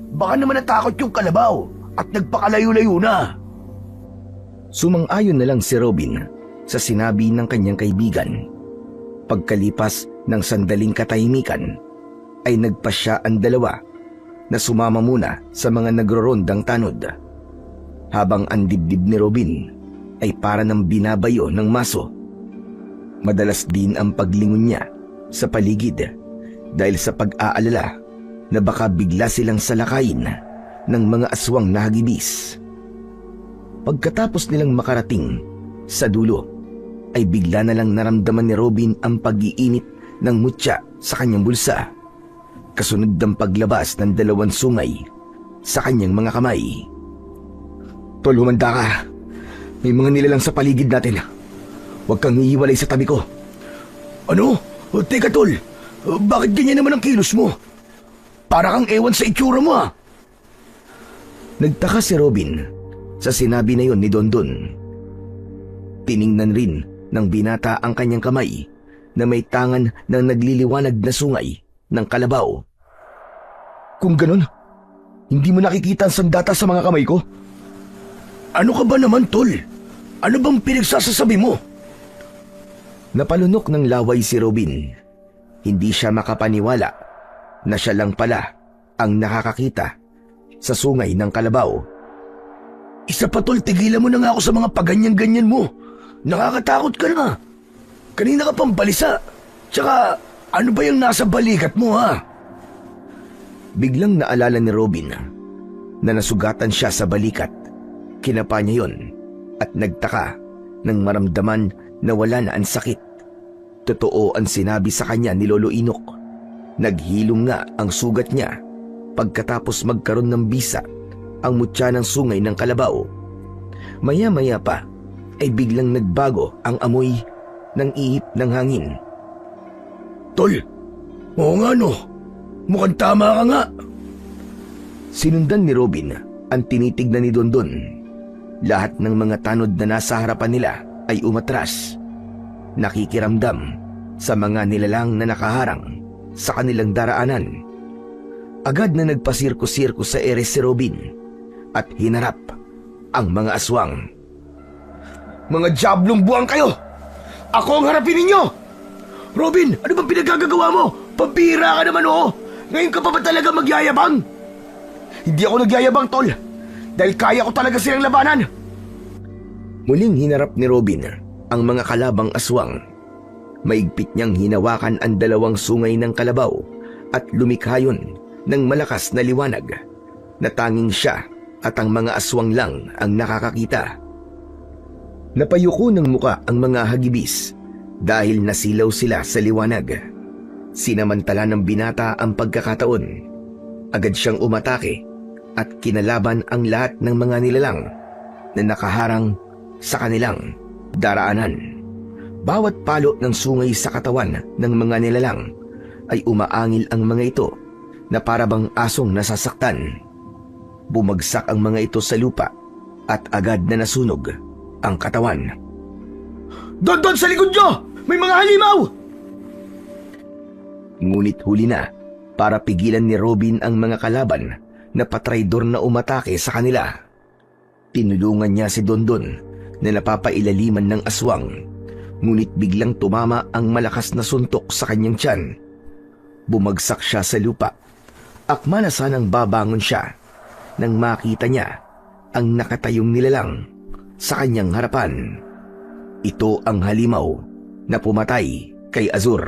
Baka naman natakot yung kalabaw at nagpakalayo-layo na. Sumang-ayon na lang si Robin sa sinabi ng kanyang kaibigan. Pagkalipas ng sandaling katahimikan, ay nagpasya ang dalawa na sumama muna sa mga nagrorondang tanod. Habang ang dibdib ni Robin ay para ng binabayo ng maso. Madalas din ang paglingon niya sa paligid dahil sa pag-aalala na baka bigla silang salakayin ng mga aswang na hagibis. Pagkatapos nilang makarating sa dulo, ay bigla na lang naramdaman ni Robin ang pag-iinit ng mutya sa kanyang bulsa, kasunod ng paglabas ng 2 sungay sa kanyang mga kamay. Tol, humanda ka. May mga nilalang sa paligid natin. Huwag kang hihiwalay sa tabi ko. Ano? Teka, Tol. Bakit ganyan naman ang kilos mo? Para kang ewan sa itsura mo, ah. Nagtaka si Robin sa sinabi na yon ni Dondon. Tiningnan rin ng binata ang kanyang kamay na may tangan ng nagliliwanag na sungay ng kalabaw. Kung ganun, hindi mo nakikita ang sandata sa mga kamay ko? Ano ka ba naman, Tol? Ano bang pinagsasasabi mo? Napalunok ng laway si Robin. Hindi siya makapaniwala na siya lang pala ang nakakakita sa sungay ng kalabaw. Isa pa, Tol, tigilan mo na nga ako sa mga paganyan-ganyan mo. Nakakatakot ka na. Kanina ka pang balisa. Tsaka, ano ba yung nasa balikat mo, ha? Biglang naalala ni Robin na nasugatan siya sa balikat. Kinapa niya yon at nagtaka nang maramdaman na wala na ang sakit. Totoo ang sinabi sa kanya ni Lolo Inok. Naghilom nga ang sugat niya pagkatapos magkaroon ng bisa ang mutya ng sungay ng kalabaw. Maya-maya pa ay biglang nagbago ang amoy ng ihip ng hangin. Tol, oo nga no. Mukhang tama ka nga. Sinundan ni Robin ang tinitignan ni Dondon. Lahat ng mga tanod na nasa harapan nila ay umatras, nakikiramdam sa mga nilalang na nakaharang sa kanilang daraanan. Agad na nagpasirko-sirko sa ere si Robin at hinarap ang mga aswang. Mga diablong buwang kayo! Ako ang harapin ninyo! Robin, ano bang pinagagagawa mo? Pambira ka naman, oh! Ngayon ka pa ba talaga magyayabang? Hindi ako nagyayabang, Tol. Dahil kaya ko talaga silang labanan. Muling hinarap ni Robin ang mga kalabang aswang. Maigpit niyang hinawakan ang 2 sungay ng kalabaw at lumikha yun ng malakas na liwanag na tanging siya at ang mga aswang lang ang nakakakita. Napayuko ng muka ang mga hagibis dahil nasilaw sila sa liwanag. Sinamantala ng binata ang pagkakataon. Agad siyang umatake at kinalaban ang lahat ng mga nilalang na nakaharang sa kanilang daraanan. Bawat palo ng sungay sa katawan ng mga nilalang ay umaangil ang mga ito na parabang asong nasasaktan. Bumagsak ang mga ito sa lupa at agad na nasunog ang katawan. Doon sa likod nyo! May mga halimaw! Ngunit huli na para pigilan ni Robin ang mga kalaban na patraidor na umatake sa kanila. Tinulungan niya si Dondon na napapailaliman ng aswang, ngunit biglang tumama ang malakas na suntok sa kanyang tiyan. Bumagsak siya sa lupa. Akma na sanang babangon siya nang makita niya ang nakatayong nilalang sa kanyang harapan. Ito ang halimaw na pumatay kay Azur.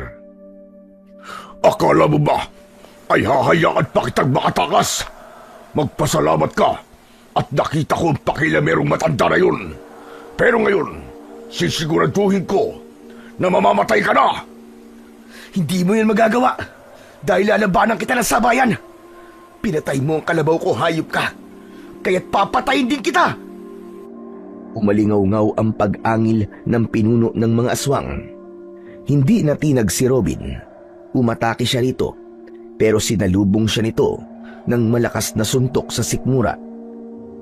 Akala mo ba ay hahayaan pa kitang makatakas? Magpasalamat ka at nakita ko ang pakilamerong matanda na yun. Pero ngayon, sisiguraduhin ko na mamamatay ka na. Hindi mo yan magagawa dahil lalabanan kita ng sabayan. Pinatay mo ang kalabaw ko, hayop ka. Kaya't papatayin din kita. Umalingaw-ngaw ang pag-angil ng pinuno ng mga aswang. Hindi natinag si Robin. Umatake siya rito, pero sinalubong siya nito ng malakas na suntok sa sikmura.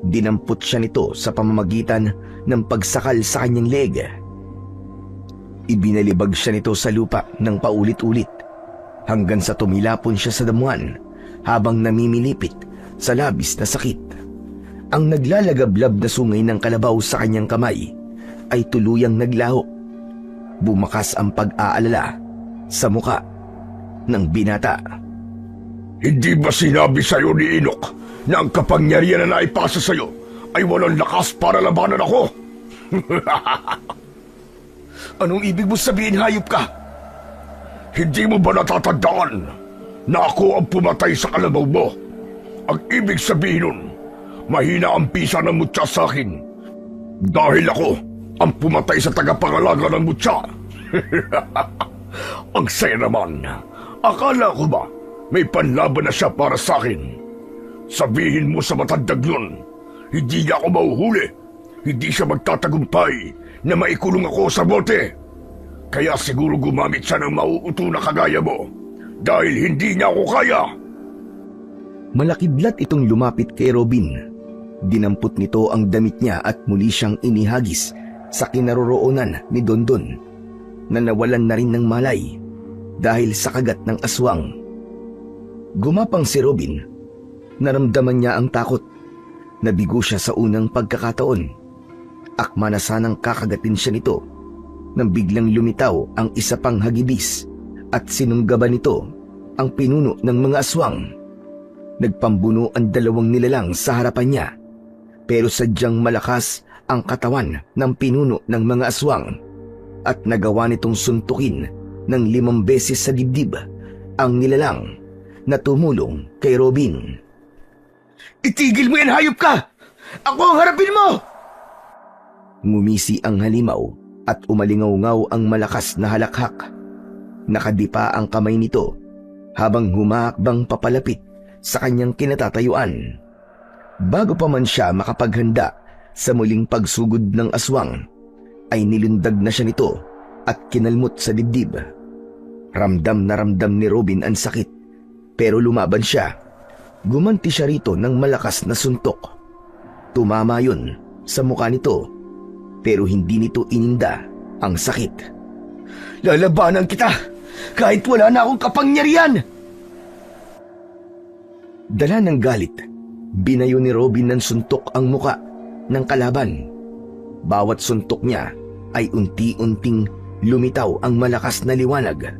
Dinampot siya nito sa pamamagitan ng pagsakal sa kanyang leg. Ibinalibag siya nito sa lupa ng paulit-ulit hanggang sa tumilapon siya sa damuhan habang namimilipit sa labis na sakit. Ang naglalagablab na sungay ng kalabaw sa kanyang kamay ay tuluyang naglaho. Bumakas ang pag-aalala sa muka ng binata. Hindi ba sinabi sa'yo ni Inok na ang kapangyarihan na naipasa sa'yo ay walang lakas para labanan ako? Anong ibig mo sabihin, hayop ka? Hindi mo ba natatandaan na ako ang pumatay sa kalabaw mo? Ang ibig sabihin nun, mahina ang pisa ng mutya sa akin. Dahil ako ang pumatay sa tagapangalaga ng mutya. Ang saya naman. Akala ko ba may panlaban na siya para sa akin? Sabihin mo sa matandag yun, hindi niya ako mahuhuli. Hindi siya magtatagumpay na maikulong ako sa bote. Kaya siguro gumamit siya ng mauuto na kagaya mo. Dahil hindi niya ako kaya. Malakidlat itong lumapit kay Robin. Dinampot nito ang damit niya at muli siyang inihagis sa kinaroroonan ni Dondon na nawalan na rin ng malay dahil sa kagat ng aswang. Gumapang si Robin. Naramdaman niya ang takot. Nabigo siya sa unang pagkakataon. Akma na sanang kakagatin siya nito nang biglang lumitaw ang isa pang hagibis at sinunggaban nito ang pinuno ng mga aswang. Nagpambuno ang dalawang nilalang sa harapan niya, pero sadyang malakas ang katawan ng pinuno ng mga aswang at nagawa nitong suntukin ng 5 beses sa dibdib ang nilalang na tumulong kay Robin. Itigil mo yan, hayop ka! Ako ang harapin mo! Ngumisi ang halimaw at umalingaw-ngaw ang malakas na halakhak. Nakadipa ang kamay nito habang humakbang papalapit sa kanyang kinatatayuan. Bago pa man siya makapaghanda sa muling pagsugod ng aswang, ay nilundag na siya nito at kinalmot sa dibdib. Ramdam na ramdam ni Robin ang sakit, pero lumaban siya. Gumanti siya rito ng malakas na suntok. Tumama yun sa mukha nito, pero hindi nito ininda ang sakit. Lalabanan kita kahit wala na akong kapangyarihan! Dala ng galit, binayo ni Robin ng suntok ang muka ng kalaban. Bawat suntok niya ay unti-unting lumitaw ang malakas na liwanag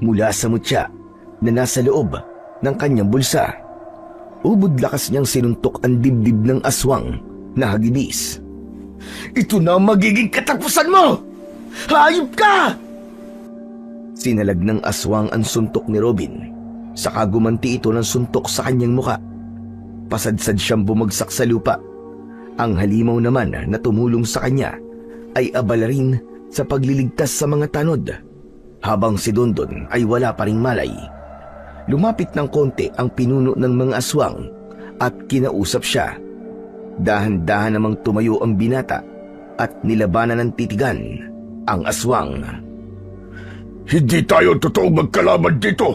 mula sa mutya na nasa loob ng kanyang bulsa. Ubod lakas niyang sinuntok ang dibdib ng aswang na hagibis. Ito na ang magiging katapusan mo! Hayop ka! Sinalag ng aswang ang suntok ni Robin. Saka gumanti ito ng suntok sa kanyang muka. Pasadsad siyang bumagsak sa lupa. Ang halimaw naman na tumulong sa kanya ay abala rin sa pagliligtas sa mga tanod, habang si Dondon ay wala pa ring malay. Lumapit ng konti ang pinuno ng mga aswang at kinausap siya. Dahan-dahan namang tumayo ang binata at nilabanan ng titigan ang aswang. Hindi tayo totoong magkalaban dito.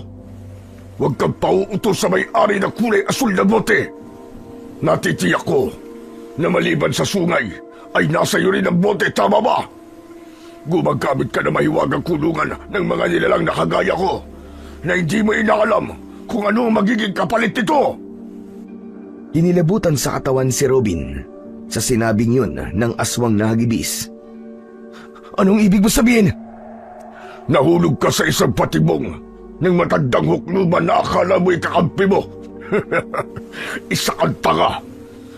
Huwag kang pauuto sa may-ari na kulay asul na bote. Natitiyak ko na maliban sa sungay ay nasa iyo rin ang bote, tama ba? Gumagamit ka na mahiwagang kulungan ng mga nilalang na kagaya ko na hindi mo inaalam kung ano ang magiging kapalit nito. Inilabutan sa katawan si Robin sa sinabing yun ng aswang na hagibis. Anong ibig mo sabihin? Nahulog ka sa isang patibong ng matandang hukluman na akala mo'y kakampi mo. Isa kang tanga.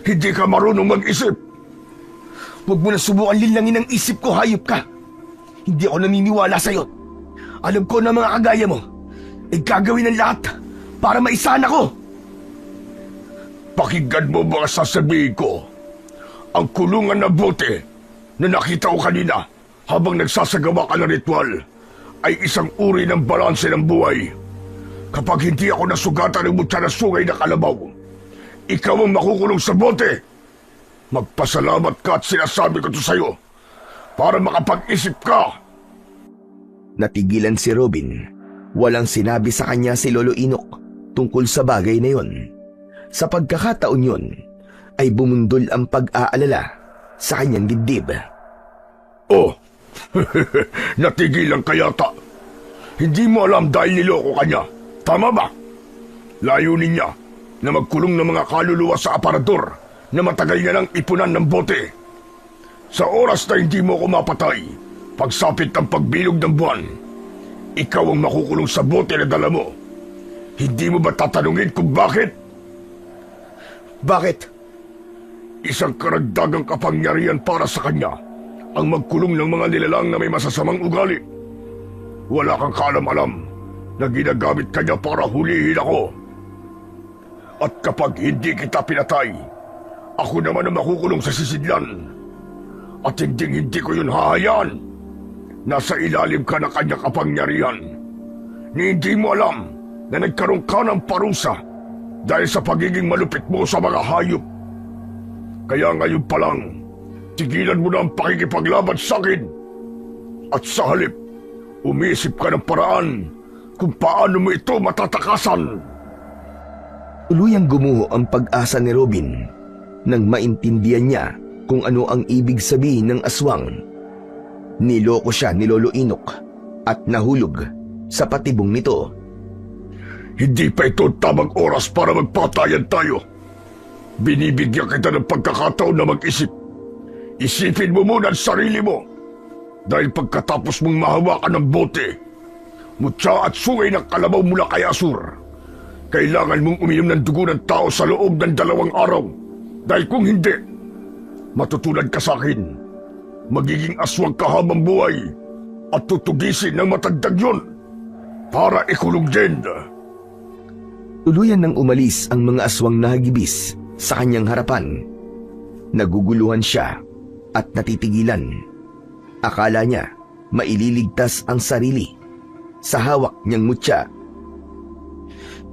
Hindi ka marunong mag-isip. Huwag mo na subukan linlangin ang isip ko, hayop ka. Hindi ako naniniwala sa'yo. Alam ko na mga kagaya mo ay gagawin ang lahat para maisahan ako. Pakinggan mo mga sasabihin ko. Ang kulungan na bote na nakita ko kanina habang nagsasagawa ka ng ritual ay isang uri ng balanse ng buhay. Kapag hindi ako nasugatan ng mutya na sungay na kalabaw, ikaw ang makukulong sa bote. Magpasalamat ka at sinasabi ko to sa'yo para makapag-isip ka. Natigilan si Robin. Walang sinabi sa kanya si Lolo Inok tungkol sa bagay na yon. Sa pagkakataon yon, ay bumundol ang pag-aalala sa kanyang dibdib. Oh, natigilan ka yata. Hindi mo alam dahil niloko ka niya. Tama ba? Layunin niya na magkulong ng mga kaluluwa sa aparador na matagal niya nang ipunan ng bote. Sa oras na hindi mo ko mapatay, pagsapit ng pagbilog ng buwan, ikaw ang makukulong sa bote na dala mo. Hindi mo ba tatanungin kung bakit? Bakit? Isang karagdagang kapangyarihan para sa kanya ang magkulong ng mga nilalang na may masasamang ugali. Wala kang kaalam-alam na ginagamit ka niya para hulihin ako. At kapag hindi kita pinatay, ako naman ang makukulong sa sisidlan. At hindi ko yun hahayaan. Nasa ilalim ka ng kanyang kapangyarihan. Ni hindi mo alam na nagkaroon ka ng parusa dahil sa pagiging malupit mo sa mga hayop. Kaya ngayon pa lang, tigilan mo na ang pakikipaglaban sa akin. At sa halip, umisip ka ng paraan kung paano mo ito matatakasan. Tuluyang gumuho ang pag-asa ni Robin nang maintindihan niya kung ano ang ibig sabihin ng aswang. Niloko siya ni Lolo Inok at nahulog sa patibong nito. Hindi pa ito tamang oras para magpatayan tayo. Binibigyan kita ng pagkakataon na mag-isip. Isipin mo muna ang sarili mo. Dahil pagkatapos mong mahawakan ng bote, mutya at sungay ng kalabaw mula kay Asur, kailangan mong uminom ng dugo ng tao sa loob ng 2 araw. Dahil kung hindi, matutulad ka sa akin. Magiging aswang ka habang buhay at tutugisin ng matagdag yun para ikulong din. Tuluyan nang umalis ang mga aswang nahagibis sa kanyang harapan. Naguguluhan siya at natitigilan. Akala niya maililigtas ang sarili sa hawak niyang mutya.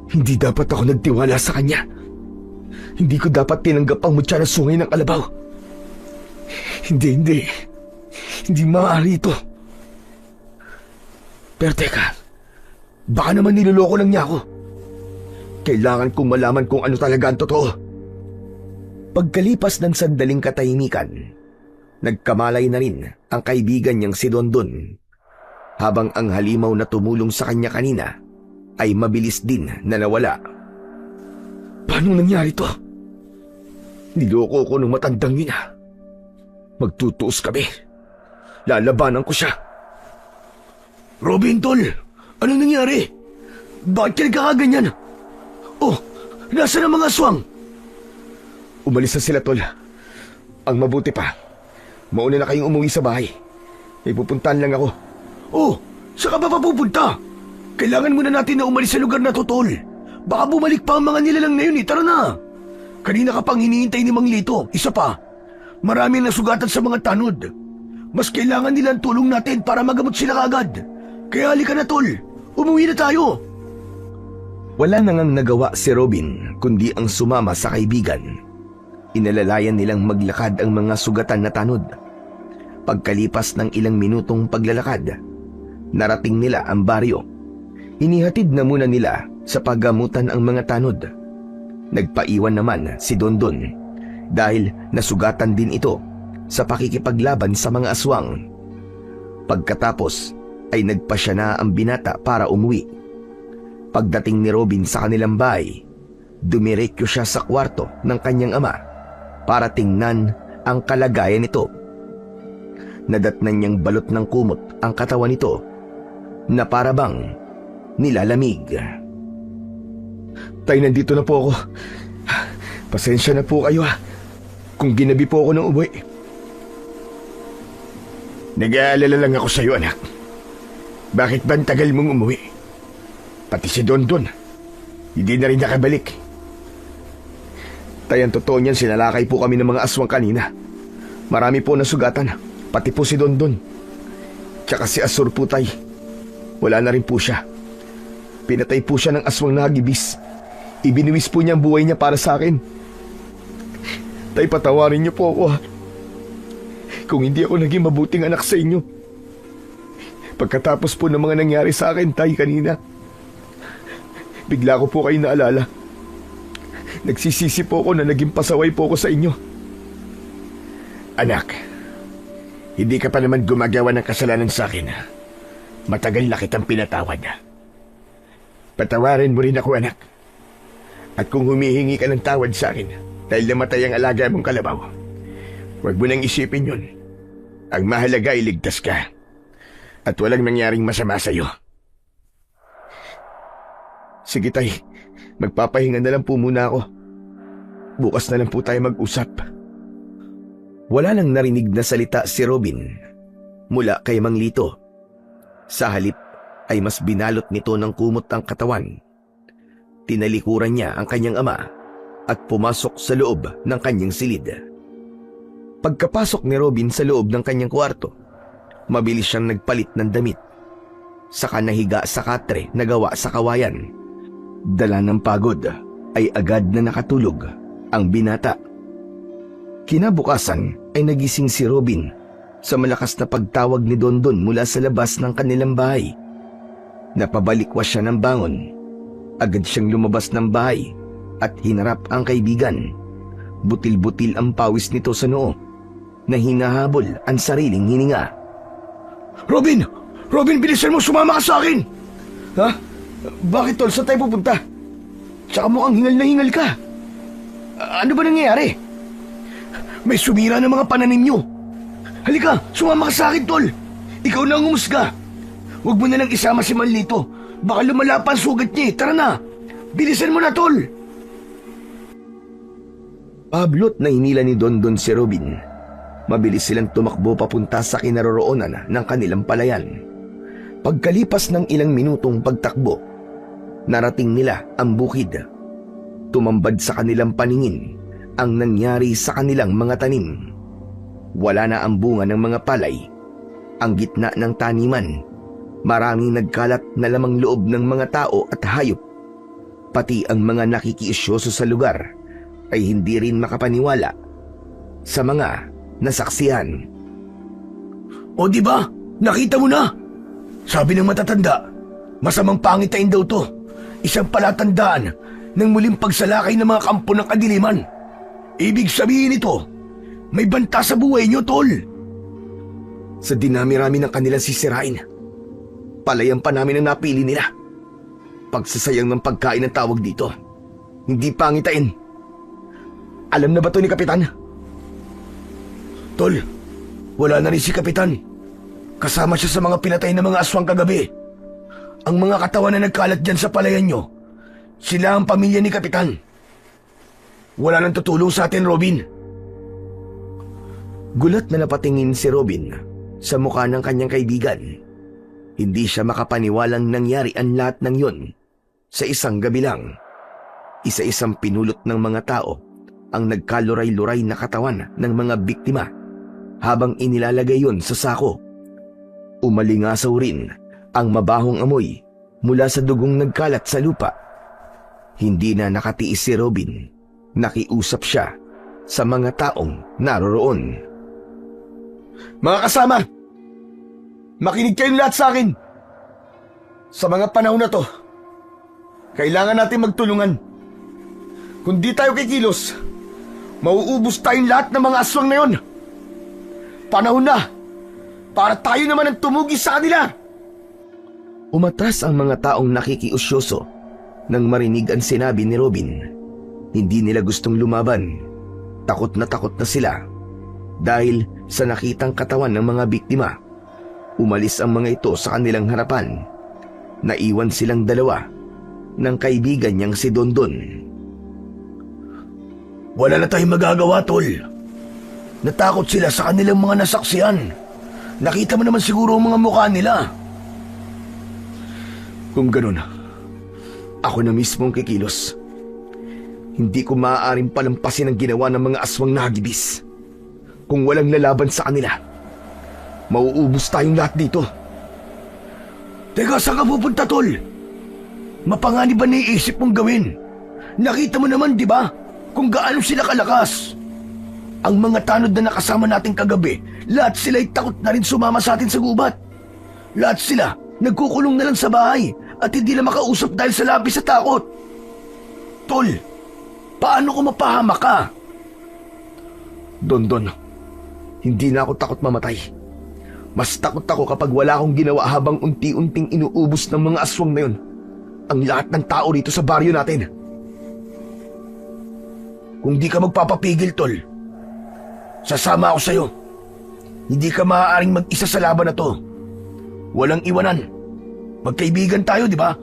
Hindi dapat ako nagtiwala sa kanya. Hindi ko dapat tinanggap ang mutya na sungay ng kalabaw. Hindi. Hindi maaari ito. Pero teka, baka naman niloloko lang niya ako. Kailangan kong malaman kung ano talaga ang totoo. Pagkalipas ng sandaling katahimikan, nagkamalay na rin ang kaibigan niyang si Dondon. Habang ang halimaw na tumulong sa kanya kanina ay mabilis din na nawala. Paano nangyari to? Niloko ko ng matandang yun. Magtutuos kami. Lalabanan ko siya. Robin, tol! Ano nangyari? Bakit ka nagkakaganyan? Oh, nasa na mga aswang? Umalis na sila, tol. Ang mabuti pa, mauna na kayong umuwi sa bahay. May pupuntahan lang ako. Oh, saan ka ba papupunta? Kailangan muna natin na umalis sa lugar na to, tol. Baka bumalik pa ang mga nilalang na yun. Tara na! Kanina ka pang hinihintay ni Mang Lito. Isa pa, maraming nasugatan sa mga tanod. Mas kailangan nila ang tulong natin para magamot sila kagad. Kaya halika na, tol. Umuwi na tayo. Wala na ngang nagawa si Robin kundi ang sumama sa kaibigan. Inalalayan nilang maglakad ang mga sugatan na tanod. Pagkalipas ng ilang minutong paglalakad, narating nila ang baryo. Inihatid na muna nila sa paggamutan ang mga tanod. Nagpaiwan naman si Dondon dahil nasugatan din ito sa pakikipaglaban sa mga aswang. Pagkatapos ay nagpasya na ang binata para umuwi. Pagdating ni Robin sa kanilang bahay, dumiretso siya sa kwarto ng kanyang ama para tingnan ang kalagayan nito. Nadatnan niyang balot ng kumot ang katawan nito na para bang nilalamig. Tay, nandito na po ako. Pasensya na po kayo kung ginabi po ako ng umuwi. Nag-aalala lang ako sa iyo, anak. Bakit ba ang tagal mong umuwi? Pati si Dondon, hindi na rin nakabalik. Tay, ang totoo niyan, sinalakay po kami ng mga aswang kanina. Marami po nasugatan, pati po si Dondon. Tsaka si Asur po, tay. Wala na rin po siya. Pinatay po siya ng aswang nahagibis. Ibinuwis po niya ang buhay niya para sa akin. Tay, patawarin niyo po ako. Kung hindi ako naging mabuting anak sa inyo. Pagkatapos po ng mga nangyari sa akin, tay, kanina, bigla ko po kayo naalala. Nagsisisi po ako na naging pasaway po ako sa inyo. Anak, hindi ka pa naman gumagawa ng kasalanan sa akin. Matagal na kitang pinatawad. Patawarin mo rin ako, anak. At kung humihingi ka ng tawad sa akin dahil namatay ang alaga mong kalabaw, huwag mo nang isipin yun. Ang mahalaga ay ligtas ka at walang nangyaring masama sa'yo. Sige, tay. Magpapahinga na lang po muna ako. Bukas na lang po tayo mag-usap. Wala nang narinig na salita si Robin mula kay Mang Lito. Sa halip ay mas binalot nito ng kumot ang katawan. Tinalikuran niya ang kanyang ama at pumasok sa loob ng kanyang silid. Pagkapasok ni Robin sa loob ng kanyang kwarto, mabilis siyang nagpalit ng damit. Saka nahiga sa katre na gawa sa kawayan. Dala ng pagod ay agad na nakatulog ang binata. Kinabukasan ay nagising si Robin sa malakas na pagtawag ni Dondon mula sa labas ng kanilang bahay. Napabalikwas siya ng bangon. Agad siyang lumabas ng bahay at hinarap ang kaibigan. Butil-butil ang pawis nito sa noo na hinahabol ang sariling hininga. Robin! Robin, bilisan mo, sumama ka sa akin! Ha? Bakit, tol? Saan tayo pupunta? Tsaka mukhang hingal na hingal ka. Ano ba nangyayari? May sumira ng mga pananim nyo. Halika, sumama ka sa akin, tol. Ikaw na ang umusga. Huwag mo na lang isama si Manlito. Baka lumala pa ang sugat niya. Tara na. Bilisan mo na, tol. Pablot na hinila ni Dondon si Robin. Mabilis silang tumakbo papunta sa kinaroroonan ng kanilang palayan. Pagkalipas ng ilang minutong pagtakbo, narating nila ang bukid. Tumambad sa kanilang paningin ang nangyari sa kanilang mga tanim. Wala na ang bunga ng mga palay. Ang gitna ng taniman, maraming nagkalat na lamang loob ng mga tao at hayop. Pati ang mga nakikiisyoso sa lugar ay hindi rin makapaniwala sa mga nasaksihan. O di ba? Nakita mo na? Sabi ng matatanda, masamang pangitain daw to. Isang palatandaan ng muling pagsalakay ng mga kampo ng kadiliman. Ibig sabihin nito, may banta sa buhay nyo, tol. Sa dinami-rami ng kanilang sisirain, palayan pa namin ang napili nila. Pagsasayang ng pagkain ang tawag dito. Hindi pangitain. Alam na ba to ni Kapitan? Tol, wala na rin si Kapitan. Kasama siya sa mga pinatay na mga aswang kagabi. Ang mga katawan na nagkalat dyan sa palayan nyo, sila ang pamilya ni Kapitan. Wala nang tutulong sa atin, Robin. Gulat na napatingin si Robin sa mukha ng kanyang kaibigan. Hindi siya makapaniwalang nangyari ang lahat ng yon sa isang gabi lang. Isa-isang pinulot ng mga tao ang nagkaluray-luray na katawan ng mga biktima habang inilalagay yon sa sako. Umalingasaw rin ang mabahong amoy mula sa dugong nagkalat sa lupa. Hindi na nakatiis si Robin. Nakiusap siya sa mga taong naroroon. Mga kasama, makinig kayong lahat sa akin. Sa mga panahon na to, kailangan natin magtulungan. Kung di tayo kikilos, mauubos tayong lahat ng mga aswang na yon. Panahon na para tayo naman ang tumugi sa kanila. Umatras ang mga taong nakikiusyoso nang marinig ang sinabi ni Robin. Hindi nila gustong lumaban. Takot na sila dahil sa nakitang katawan ng mga biktima. Umalis ang mga ito sa kanilang harapan. Naiwan silang dalawa ng kaibigan niyang si Dondon. Wala na tayong magagawa, tol. Natakot sila sa kanilang mga nasaksihan. Nakita mo naman siguro ang mga mukha nila. Kung ganun, ako na mismo ang kikilos. Hindi ko maaaring palampasin ang ginawa ng mga aswang na hagibis. Kung walang lalaban sa kanila, mauubos tayong lahat dito. Teka, saan ka pupunta, tol? Mapanganib ba naiisip mong gawin? Nakita mo naman, di ba, kung gaano sila kalakas. Ang mga tanod na nakasama natin kagabi, lahat sila'y takot na rin sumama sa atin sa gubat. Lahat sila nagkukulong na lang sa bahay at hindi na makausap dahil sa labis sa takot. Tol, paano ko mapahama ka? Dondon, hindi na ako takot mamatay. Mas takot ako kapag wala akong ginawa habang unti-unting inuubos ng mga aswang na yun ang lahat ng tao rito sa baryo natin. Kung di ka magpapapigil, tol, sasama ako sa'yo. Hindi ka maaaring mag-isa sa laban na to. Walang iwanan. Magkaibigan tayo, di ba?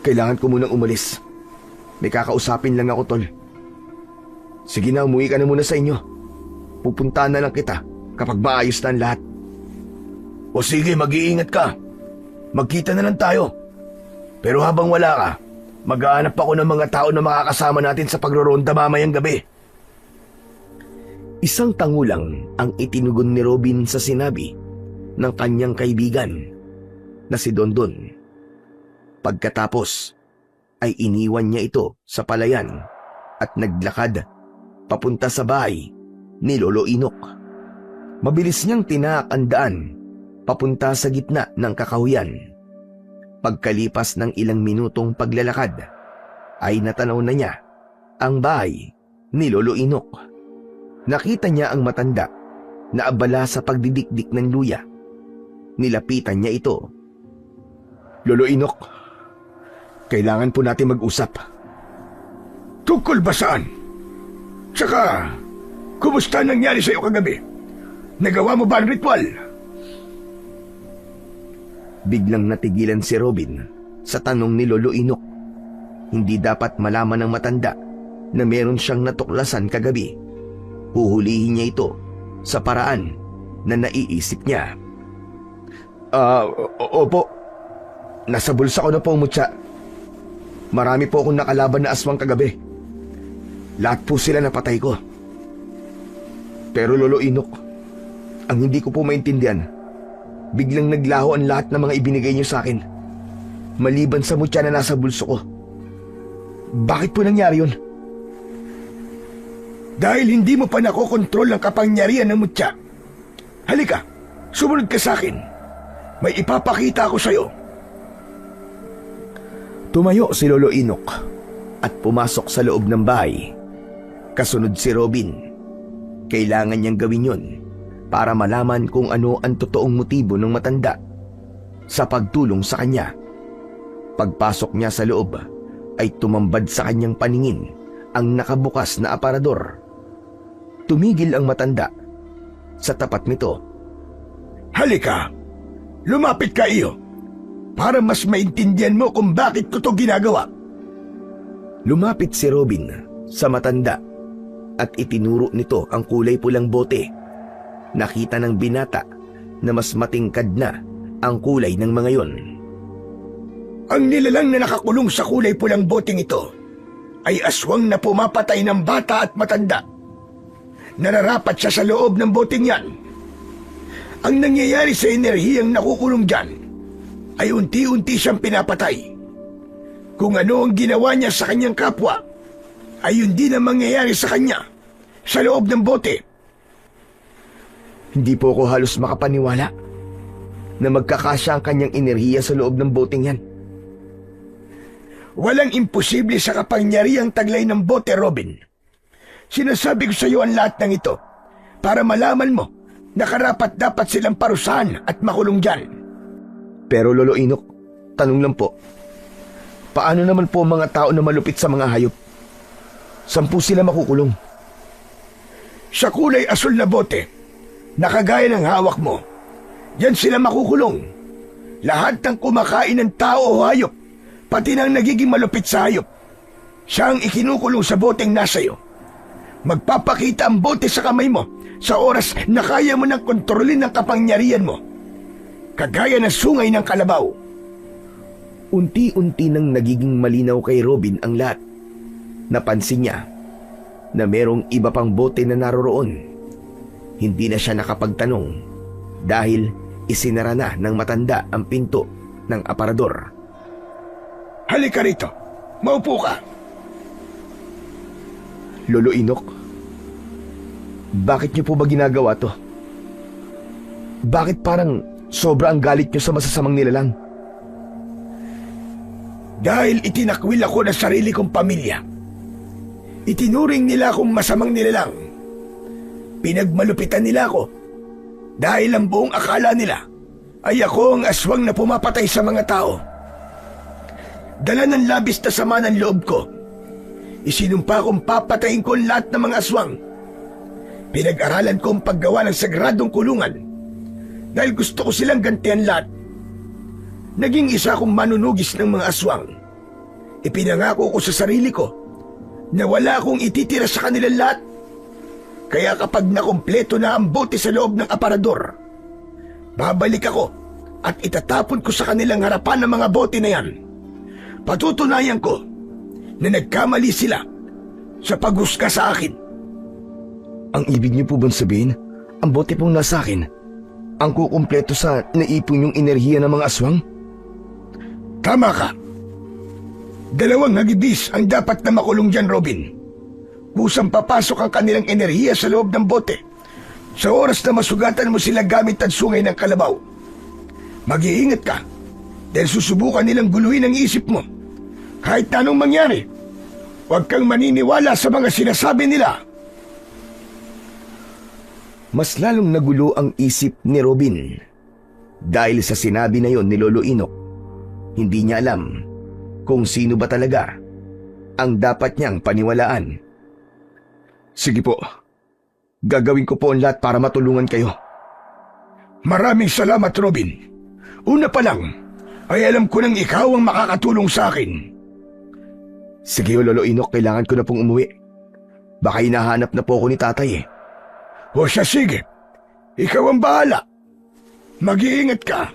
Kailangan ko munang umalis. May kakausapin lang ako, tol. Sige na, umuwi ka na muna sa inyo. Pupuntahan na lang kita kapag maayos na ang lahat. O sige, mag-iingat ka. Magkita na lang tayo. Pero habang wala ka, maghahanap ako ng mga tao na makakasama natin sa pagroronda mamayang gabi. Isang tango lang ang itinugon ni Robin sa sinabi ng kanyang kaibigan na si Dondon. Pagkatapos ay iniwan niya ito sa palayan at naglakad papunta sa bahay ni Lolo Inok. Mabilis niyang tinaak ang daan papunta sa gitna ng kakahuyan. Pagkalipas ng ilang minutong paglalakad ay natanaw na niya ang bahay ni Lolo Inok. Nakita niya ang matanda na abala sa pagdidikdik ng luya. Nilapitan niya ito. Lolo Inok, kailangan po natin mag-usap. Tungkol ba saan? Tsaka, kumusta nangyari sa'yo kagabi? Nagawa mo ba ang ritual? Biglang natigilan si Robin sa tanong ni Lolo Inok. Hindi dapat malaman ng matanda na meron siyang natuklasan kagabi. Huhulihin niya ito sa paraan na naiisip niya. Opo. Nasa bulsa ko na po ang mutya. Marami po akong nakalaban na aswang kagabi. Lahat po sila napatay ko. Pero Lolo Inok, ang hindi ko po maintindihan, biglang naglaho ang lahat ng mga ibinigay niyo sa akin. Maliban sa mutya na nasa bulso ko. Bakit po nangyari yun? Dahil hindi mo pa nakokontrol ang kapangyarihan ng mutya. Halika, sumunod ka sa akin. May ipapakita ako sa'yo. Tumayo si Lolo Inok at pumasok sa loob ng bahay. Kasunod si Robin. Kailangan niyang gawin yun para malaman kung ano ang totoong motibo ng matanda sa pagtulong sa kanya. Pagpasok niya sa loob ay tumambad sa kanyang paningin ang nakabukas na aparador. Tumigil ang matanda sa tapat nito. Halika, lumapit ka iyo para mas maintindihan mo kung bakit ko to ginagawa. Lumapit si Robin sa matanda at itinuro nito ang kulay pulang bote. Nakita ng binata na mas matingkad na ang kulay ng mga yon. Ang nilalang na nakakulong sa kulay pulang boteng ito ay aswang na pumapatay ng bata at matanda. Nararapat siya sa loob ng boteng yan. Ang nangyayari sa enerhiyang nakukulong dyan ay unti-unti siyang pinapatay. Kung ano ang ginawa niya sa kanyang kapwa, ay yun din ang mangyayari sa kanya sa loob ng bote. Hindi po ako halos makapaniwala na magkakasya ang kanyang enerhiya sa loob ng boteng yan. Walang imposible sa kapangyarihang taglay ng bote, Robin. Sinasabi ko sa iyo ang lahat ng ito para malaman mo na karapat-dapat silang parusahan at makulong dyan. Pero Lolo Inok, tanong lang po, paano naman po ang mga tao na malupit sa mga hayop? Saan po sila makukulong? Sa kulay asul na bote, nakagaya ng hawak mo, yan sila makukulong. Lahat ng kumakain ng tao o hayop, pati ng nagiging malupit sa hayop, siya ang ikinukulong sa boteng nasa iyo. Magpapakita ang bote sa kamay mo sa oras na kaya mo nang kontrolin ang kapangyarihan mo. Kagaya ng sungay ng kalabaw. Unti-unti nang nagiging malinaw kay Robin ang lahat. Napansin niya na merong iba pang bote na naroroon. Hindi na siya nakapagtanong dahil isinara na ng matanda ang pinto ng aparador. Halika rito. Maupo ka. Lolo Inok, bakit niyo po ba ginagawa to? Bakit parang sobra ang galit niyo sa masasamang nilalang? Dahil itinakwil ako ng sarili kong pamilya. Itinuring nila akong masamang nilalang. Pinagmalupitan nila ako dahil ang buong akala nila ay ako ang aswang na pumapatay sa mga tao. Dala ng labis na sama ng loob ko, isinumpa kong papatayin ko lahat ng mga aswang. Pinag-aralan ko ang paggawa ng sagradong kulungan dahil gusto ko silang gantihan lahat. Naging isa akong manunugis ng mga aswang. Ipinangako ko sa sarili ko na wala akong ititira sa kanilang lahat. Kaya kapag nakumpleto na ang bote sa loob ng aparador, babalik ako at itatapon ko sa kanilang harapan ng mga bote na yan. Patutunayan ko na nagkamali sila sa paghusga sa akin. Ang ibig niyo po bang sabihin, ang bote pong nasa akin, ang kukumpleto sa naipon yung enerhiya ng mga aswang? Tama ka. 2 hagibis ang dapat na makulong dyan, Robin. Kusang papasok ang kanilang enerhiya sa loob ng bote. Sa oras na masugatan mo sila gamit ang sungay ng kalabaw. Mag-iingat ka dahil susubukan nilang guluhin ang isip mo. Kahit na anong mangyari, huwag kang maniniwala sa mga sinasabi nila. Mas lalong nagulo ang isip ni Robin. Dahil sa sinabi na yon ni Lolo Inok, hindi niya alam kung sino ba talaga ang dapat niyang paniwalaan. Sige po, gagawin ko po ang lahat para matulungan kayo. Maraming salamat, Robin. Una pa lang, ay alam ko nang ikaw ang makakatulong sa akin. Sige Lolo Inok, kailangan ko na pong umuwi. Baka hinahanap na po ako ni tatay eh. O siya, sige. Ikaw ang bahala. Mag-iingat ka.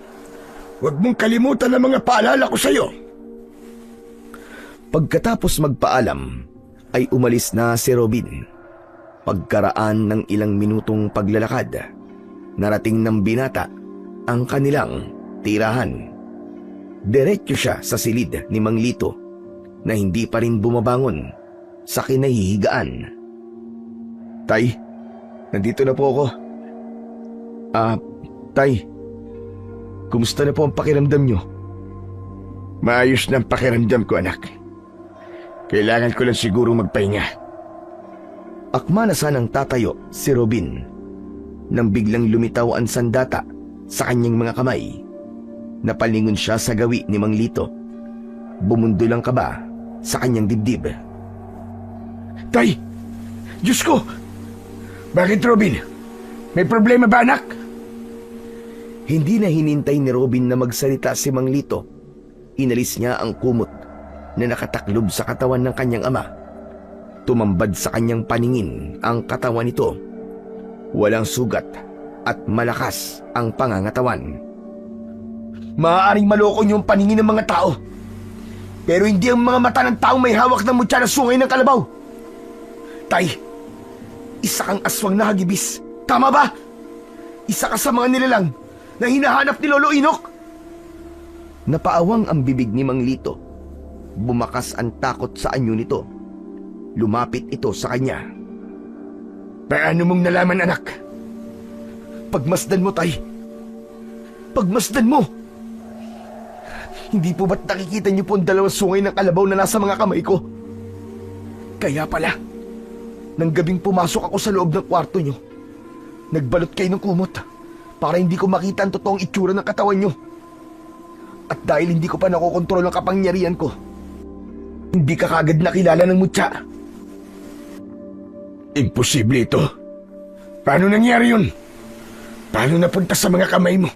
Huwag mong kalimutan ang mga paalala ko sa'yo. Pagkatapos magpaalam, ay umalis na si Robin. Pagkaraan ng ilang minutong paglalakad, narating ng binata ang kanilang tirahan. Diretso siya sa silid ni Mang Lito na hindi pa rin bumabangon sa kinahihigaan. Tay, nandito na po ako. Tay, kumusta na po ang pakiramdam niyo? Maayos na ang pakiramdam ko, anak. Kailangan ko lang siguro magpahinga. Akma na sanang tatayo si Robin nang biglang lumitaw ang sandata sa kanyang mga kamay. Napalingon siya sa gawi ni Mang Lito. Bumundol ang kaba sa kanyang dibdib. Tay! Diyos ko! Bakit, Robin? May problema ba, anak? Hindi na hinintay ni Robin na magsalita si Mang Lito. Inalis niya ang kumot na nakataklob sa katawan ng kanyang ama. Tumambad sa kanyang paningin ang katawan nito. Walang sugat at malakas ang pangangatawan. Maaaring maloko niyo ang paningin ng mga tao, pero hindi ang mga mata ng taong may hawak ng mutya na sungay ng kalabaw. Tay, isa kang aswang na hagibis. Tama ba? Isa ka sa mga nilalang na hinahanap ni Lolo Inok. Napaawang ang bibig ni Mang Lito. Bumakas ang takot sa anyo nito. Lumapit ito sa kanya. Paano mong nalaman, anak? Pagmasdan mo, tay. Pagmasdan mo. Hindi po ba't nakikita niyo po ang 2 sungay ng kalabaw na nasa mga kamay ko? Kaya pala, nang gabing pumasok ako sa loob ng kwarto niyo, nagbalot kayo ng kumot para hindi ko makita ang totoong itsura ng katawan niyo. At dahil hindi ko pa nakokontrol ang kapangyarihan ko, hindi ka kagad nakilala ng mutya. Imposible ito. Paano nangyari yun? Paano napunta sa mga kamay mo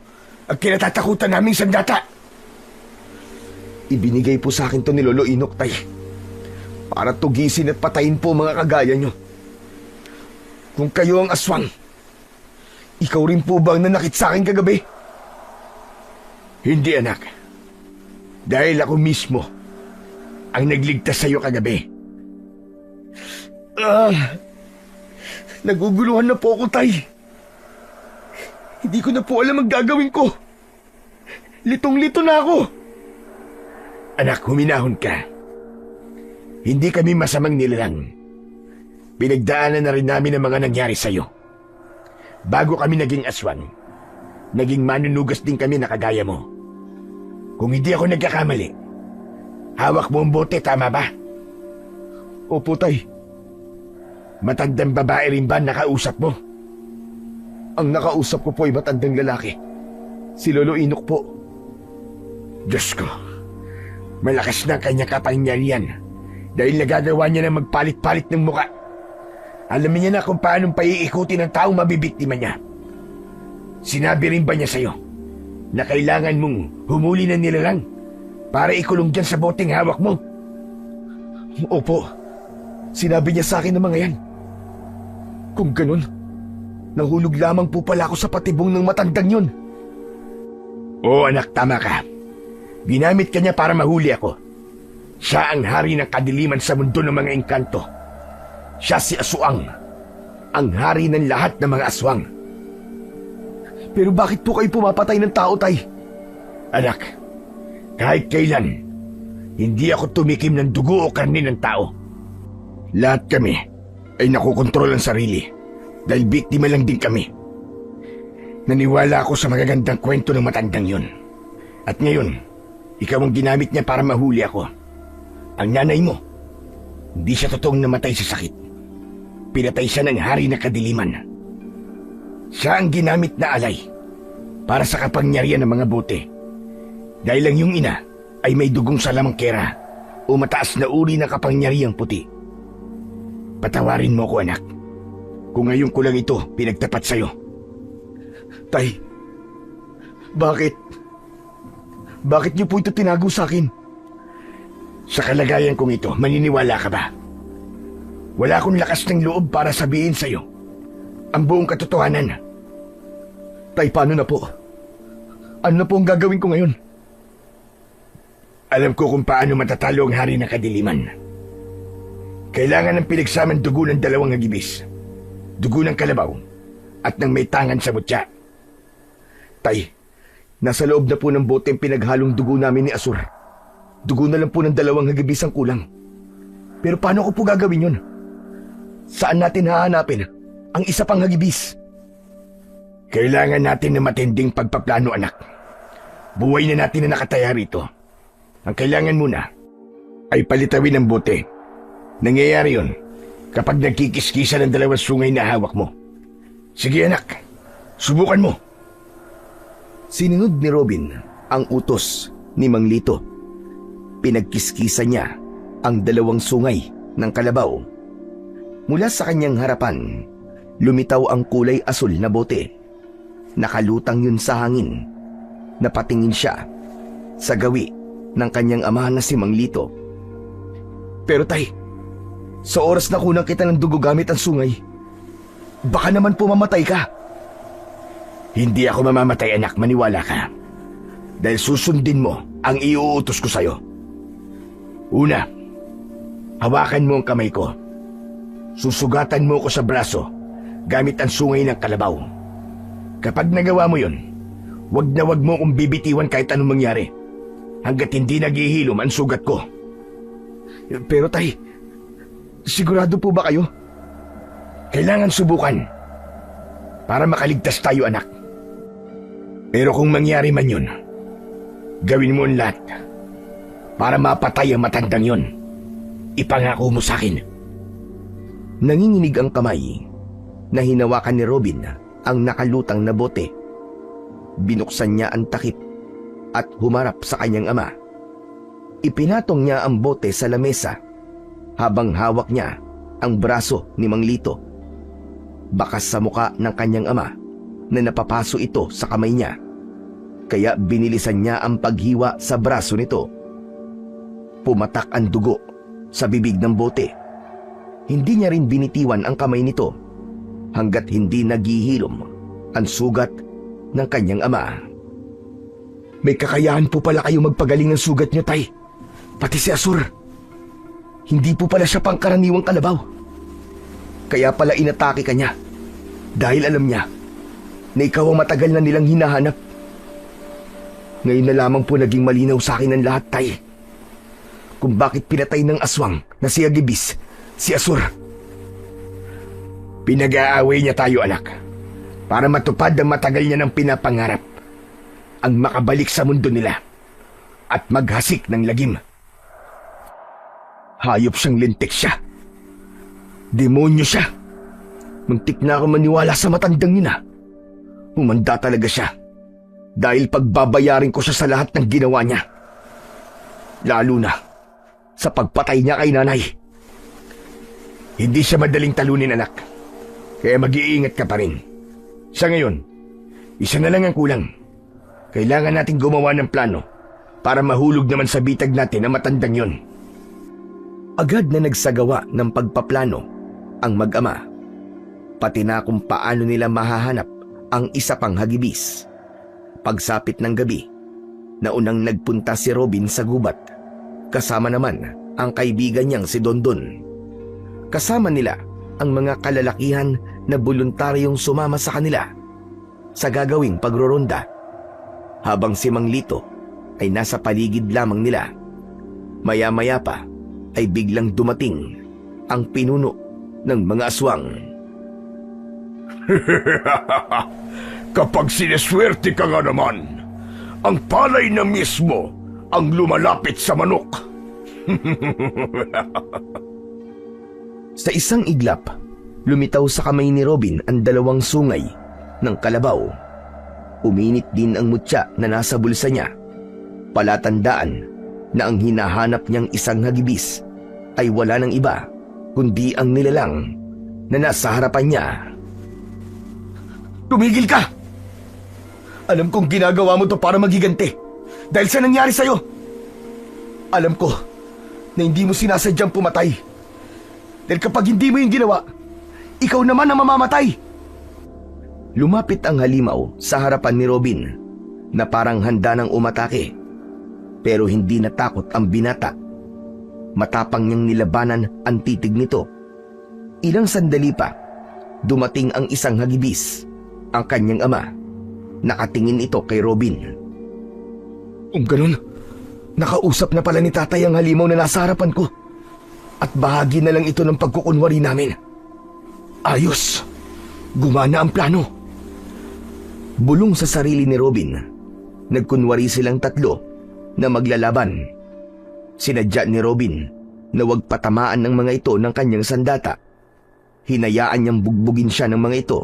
ang kinatatakutan naming sandata? Ibinigay po sa akin to ni Lolo Inok, tay. Para tugisin at patayin po mga kagaya nyo. Kung kayo ang aswang, ikaw rin po ba ang nanakit sa akin kagabi? Hindi, anak. Dahil ako mismo ang nagligtas sa iyo kagabi. Naguguluhan na po ako, tay. Hindi ko na po alam ang gagawin ko. Litong-lito na ako. Anak, huminahon ka. Hindi kami masamang nilalang. Pinagdaanan na rin namin ang mga nangyari sa iyo. Bago kami naging aswang, naging manunugas din kami na kagaya mo. Kung hindi ako nagkakamali, hawak mo ang bote, tama ba? Opo, tay. Matandang babae rin ba nakausap mo? Ang nakausap ko po ay matandang lalaki. Si Lolo Inok po. Diyos ko, malakas na ang kanyang kapangyarihan dahil nagagawa niya na magpalit-palit ng muka. Alam niya na kung paanong paiikutin ng taong mabibiktima niya. Sinabi rin ba niya sa'yo na kailangan mong humuli ng nilalang para ikulong dyan sa boteng hawak mo? Opo. Sinabi niya sa akin ng mga yan. Kung ganun, nahulog lamang po pala ako sa patibong ng matandang yun. Oo anak, tama ka. Ginamit ka niya para mahuli ako. Siya ang hari ng kadiliman sa mundo ng mga engkanto. Siya si Aswang, ang hari ng lahat ng mga aswang. Pero bakit po kayo pumapatay ng tao, Tay? Anak, kahit kailan, hindi ako tumikim ng dugo o karne ng tao. Lahat kami ay nakokontrol ang sarili dahil biktima lang din kami. Naniwala ako sa magagandang kwento ng matandang yun. At ngayon, ikaw ang ginamit niya para mahuli ako. Ang nanay mo, hindi siya totoong namatay sa sakit. Pinatay siya ng hari na kadiliman. Siya ang ginamit na alay para sa kapangyarihan ng mga bote. Dahil lang yung ina ay may dugong salamangkera o mataas na uri ng kapangyarihang puti. Patawarin mo ko anak, kung ngayon ko lang ito pinagtapat sa'yo. Tay, bakit? Bakit niyo po ito tinago sa akin? Sa kalagayan kong ito, maniniwala ka ba? Wala akong lakas ng loob para sabihin sa'yo ang buong katotohanan. Tay, paano na po? Ano na po ang gagawin ko ngayon? Alam ko kung paano matatalo ang hari ng kadiliman. Kailangan ng pinagsamang dugo ng dalawang hagibis, dugo ng kalabaw, at ng may tangan sa mutya. Tay, nasa loob na po ng bote ang pinaghalong dugo namin ni Asur. Dugo na lang po ng dalawang hagibis ang kulang. Pero paano ko po gagawin yun? Saan natin hahanapin ang isa pang hagibis? Kailangan natin ng matinding pagpaplano anak. Buhay na natin na nakataya rito. Ang kailangan muna ay palitawin ang bote. Nangyayari yun kapag nagkikiskisa ng dalawang sungay na hawak mo. Sige anak, subukan mo. Sinunod ni Robin ang utos ni Mang Lito. Pinagkiskisa niya ang dalawang sungay ng kalabaw. Mula sa kanyang harapan, lumitaw ang kulay asul na bote. Nakalutang yun sa hangin. Napatingin siya sa gawi ng kanyang ama na si Mang Lito. Pero tay, sa oras na kunang kita ng dugo gamit ang sungay, baka naman pumamatay ka. Hindi ako mamamatay anak, maniwala ka. Dahil susundin mo ang iuutos ko sa'yo. Una, hawakan mo ang kamay ko. Susugatan mo ko sa braso gamit ang sungay ng kalabaw. Kapag nagawa mo yun, wag na wag mo kong bibitiwan kahit anong mangyari hanggat hindi naghihilom ang sugat ko. Pero tay, sigurado po ba kayo? Kailangan subukan para makaligtas tayo anak. Pero kung mangyari man yun, gawin mo ang lahat para mapatay ang matandang yun. Ipangako mo sa akin. Nanginginig ang kamay na hinawakan ni Robin ang nakalutang na bote. Binuksan niya ang takip at humarap sa kanyang ama. Ipinatong niya ang bote sa lamesa habang hawak niya ang braso ni Mang Lito. Bakas sa muka ng kanyang ama na napapaso ito sa kamay niya, kaya binilisan niya ang paghiwa sa braso nito. Pumatak ang dugo sa bibig ng bote. Hindi niya rin binitiwan ang kamay nito hanggat hindi naghihilom ang sugat ng kanyang ama. May kakayahan po pala kayo magpagaling ng sugat niyo, tay. Pati si Asur. Hindi po pala siya pangkaraniwang kalabaw. Kaya pala inatake ka niya dahil alam niya na ikaw ang matagal na nilang hinahanap. Ngayon na lamang po naging malinaw sa akin ang lahat, tay. Kung bakit pinatay ng aswang na si Agibis, si Asur. Pinag-aaway niya tayo anak para matupad ang matagal niya ng pinapangarap, ang makabalik sa mundo nila at maghasik ng lagim. Hayop siyang lintik siya. Demonyo siya. Muntik na ako maniwala sa matandang ina. Humanda talaga siya dahil pagbabayarin ko siya sa lahat ng ginawa niya. Lalo na sa pagpatay niya kay nanay. Hindi siya madaling talunin anak, kaya mag-iingat ka pa rin. Sa ngayon, isa na lang ang kulang. Kailangan natin gumawa ng plano para mahulog naman sa bitag natin ang matandang yon. Agad na nagsagawa ng pagpaplano ang mag-ama, pati na kung paano nila mahahanap ang isa pang hagibis. Pagsapit ng gabi, naunang nagpunta si Robin sa gubat, kasama naman ang kaibigan niyang si Dondon. Kasama nila ang mga kalalakihan na voluntaryong sumama sa kanila sa gagawing pagroronda, habang si Mang Lito ay nasa paligid lamang nila. Maya-maya pa ay biglang dumating ang pinuno ng mga aswang. Kapag sineswerte ka nga naman, ang palay na mismo ang lumalapit sa manok. Sa isang iglap, lumitaw sa kamay ni Robin ang dalawang sungay ng kalabaw. Uminit din ang mutya na nasa bulsa niya. Palatandaan na ang hinahanap niyang isang hagibis ay wala ng iba kundi ang nilalang na nasa harapan niya. Tumigil ka! Alam kong ginagawa mo to para magiganti dahil sa nangyari sa'yo. Alam ko na hindi mo sinasadyang pumatay. Dahil kapag hindi mo yung ginawa, ikaw naman ang mamamatay. Lumapit ang halimaw sa harapan ni Robin na parang handa ng umatake. Pero hindi natakot ang binata. Matapang niyang nilabanan ang titig nito. Ilang sandali pa, dumating ang isang hagibis, ang kanyang ama. Nakatingin ito kay Robin. Kung ganun, nakausap na pala ni tatay ang halimaw na nasa harapan ko. At bahagi na lang ito ng pagkukunwari namin. Ayos! Gumana ang plano. Bulong sa sarili ni Robin, nagkunwari silang tatlo na maglalaban. Sinadya ni Robin na huwag patamaan ng mga ito ng kanyang sandata. Hinayaan niyang bugbugin siya ng mga ito.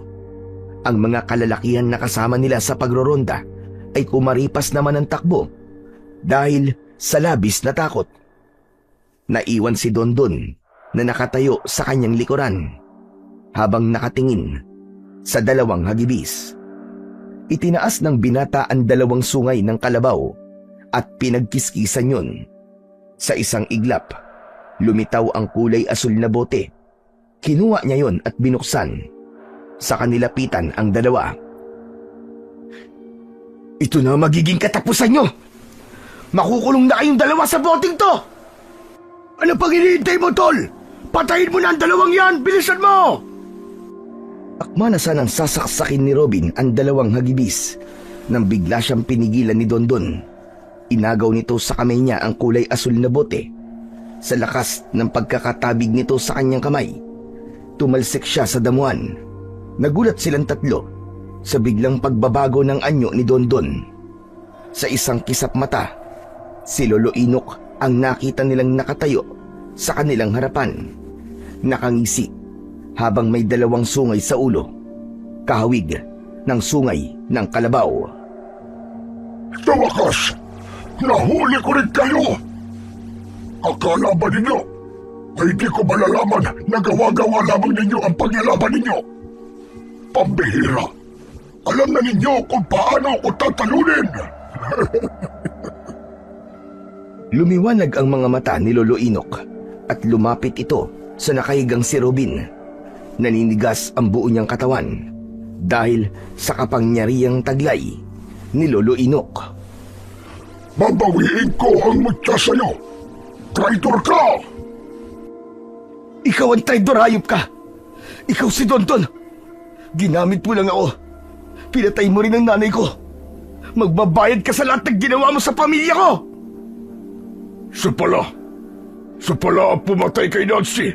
Ang mga kalalakihan na kasama nila sa pagroronda ay kumaripas naman ng takbo dahil sa labis na takot. Naiwan si Dondon na nakatayo sa kanyang likuran habang nakatingin sa dalawang hagibis. Itinaas ng binata ang dalawang sungay ng kalabaw at pinagkiskisan yun. Sa isang iglap, lumitaw ang kulay asul na bote. Kinuha niya yon at binuksan. Sa kanilapitan ang dalawa. Ito na magiging katapusan nyo! Makukulong na kayong dalawa sa boteng to! Ano pang hinihintay mo, Tol? Patayin mo na ang dalawang yan! Bilisan mo! Akma na sanang sasaksakin ni Robin ang dalawang hagibis nang bigla siyang pinigilan ni Dondon. Inagaw nito sa kamay niya ang kulay asul na bote. Sa lakas ng pagkakatabig nito sa kanyang kamay, tumalsik siya sa damuhan. Nagulat silang tatlo sa biglang pagbabago ng anyo ni Dondon. Sa isang kisap mata, si Lolo Inok ang nakita nilang nakatayo sa kanilang harapan. Nakangisi habang may dalawang sungay sa ulo, kahawig ng sungay ng kalabaw. Sa wakas, nahuli ko rin kayo! Akala ba ninyo ay di ko malalaman na gawa-gawa lamang ninyo ang paglalaban ninyo? Pambihira! Alam na ninyo kung paano ako tatalunin! Lumiwanag ang mga mata ni Lolo Inok at lumapit ito sa nakahigang si Robin. Naninigas ang buo niyang katawan dahil sa kapangyarihang taglay ni Lolo Inok. Babawiin ko ang mutya sa'yo! Traitor ka! Ikaw ang traidor, hayop ka! Ikaw si Dondon! Ginamit mo lang ako. Pinatay mo rin ang nanay ko. Magbabayad ka sa lahat ng ginawa mo sa pamilya ko! Siya pala ang pumatay kay Nancy.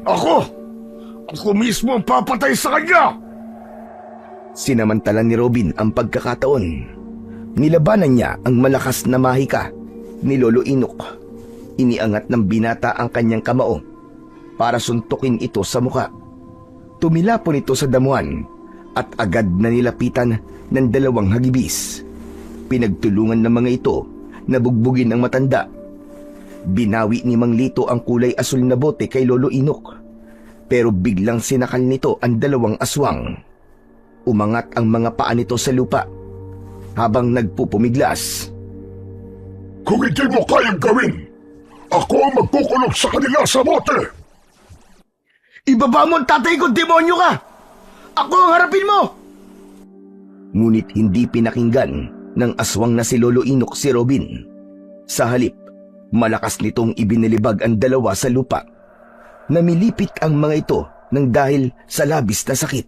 Ako mismo ang papatay sa kanya. Sinamantala ni Robin ang pagkakataon. Nilabanan niya ang malakas na mahika ni Lolo Inok. Iniangat ng binata ang kanyang kamao para suntukin ito sa muka. Tumilapon ito sa damuhan at agad na nilapitan ng dalawang hagibis. Pinagtulungan ng mga ito na bugbugin ang matanda. Binawi ni Mang Lito ang kulay asul na bote kay Lolo Inok, pero biglang sinakal nito ang dalawang aswang. Umangat ang mga paa nito sa lupa habang nagpupumiglas. Kung hindi mo kayang gawin, Ako ang magkukulong sa kanila sa bote! Ibaba mo ang tatay ko, demonyo ka! Ako ang harapin mo! Ngunit hindi pinakinggan ng aswang na si Lolo Inok si Robin. Sa halip, malakas nitong ibinilibag ang dalawa sa lupa. Namilipit ang mga ito nang dahil sa labis na sakit.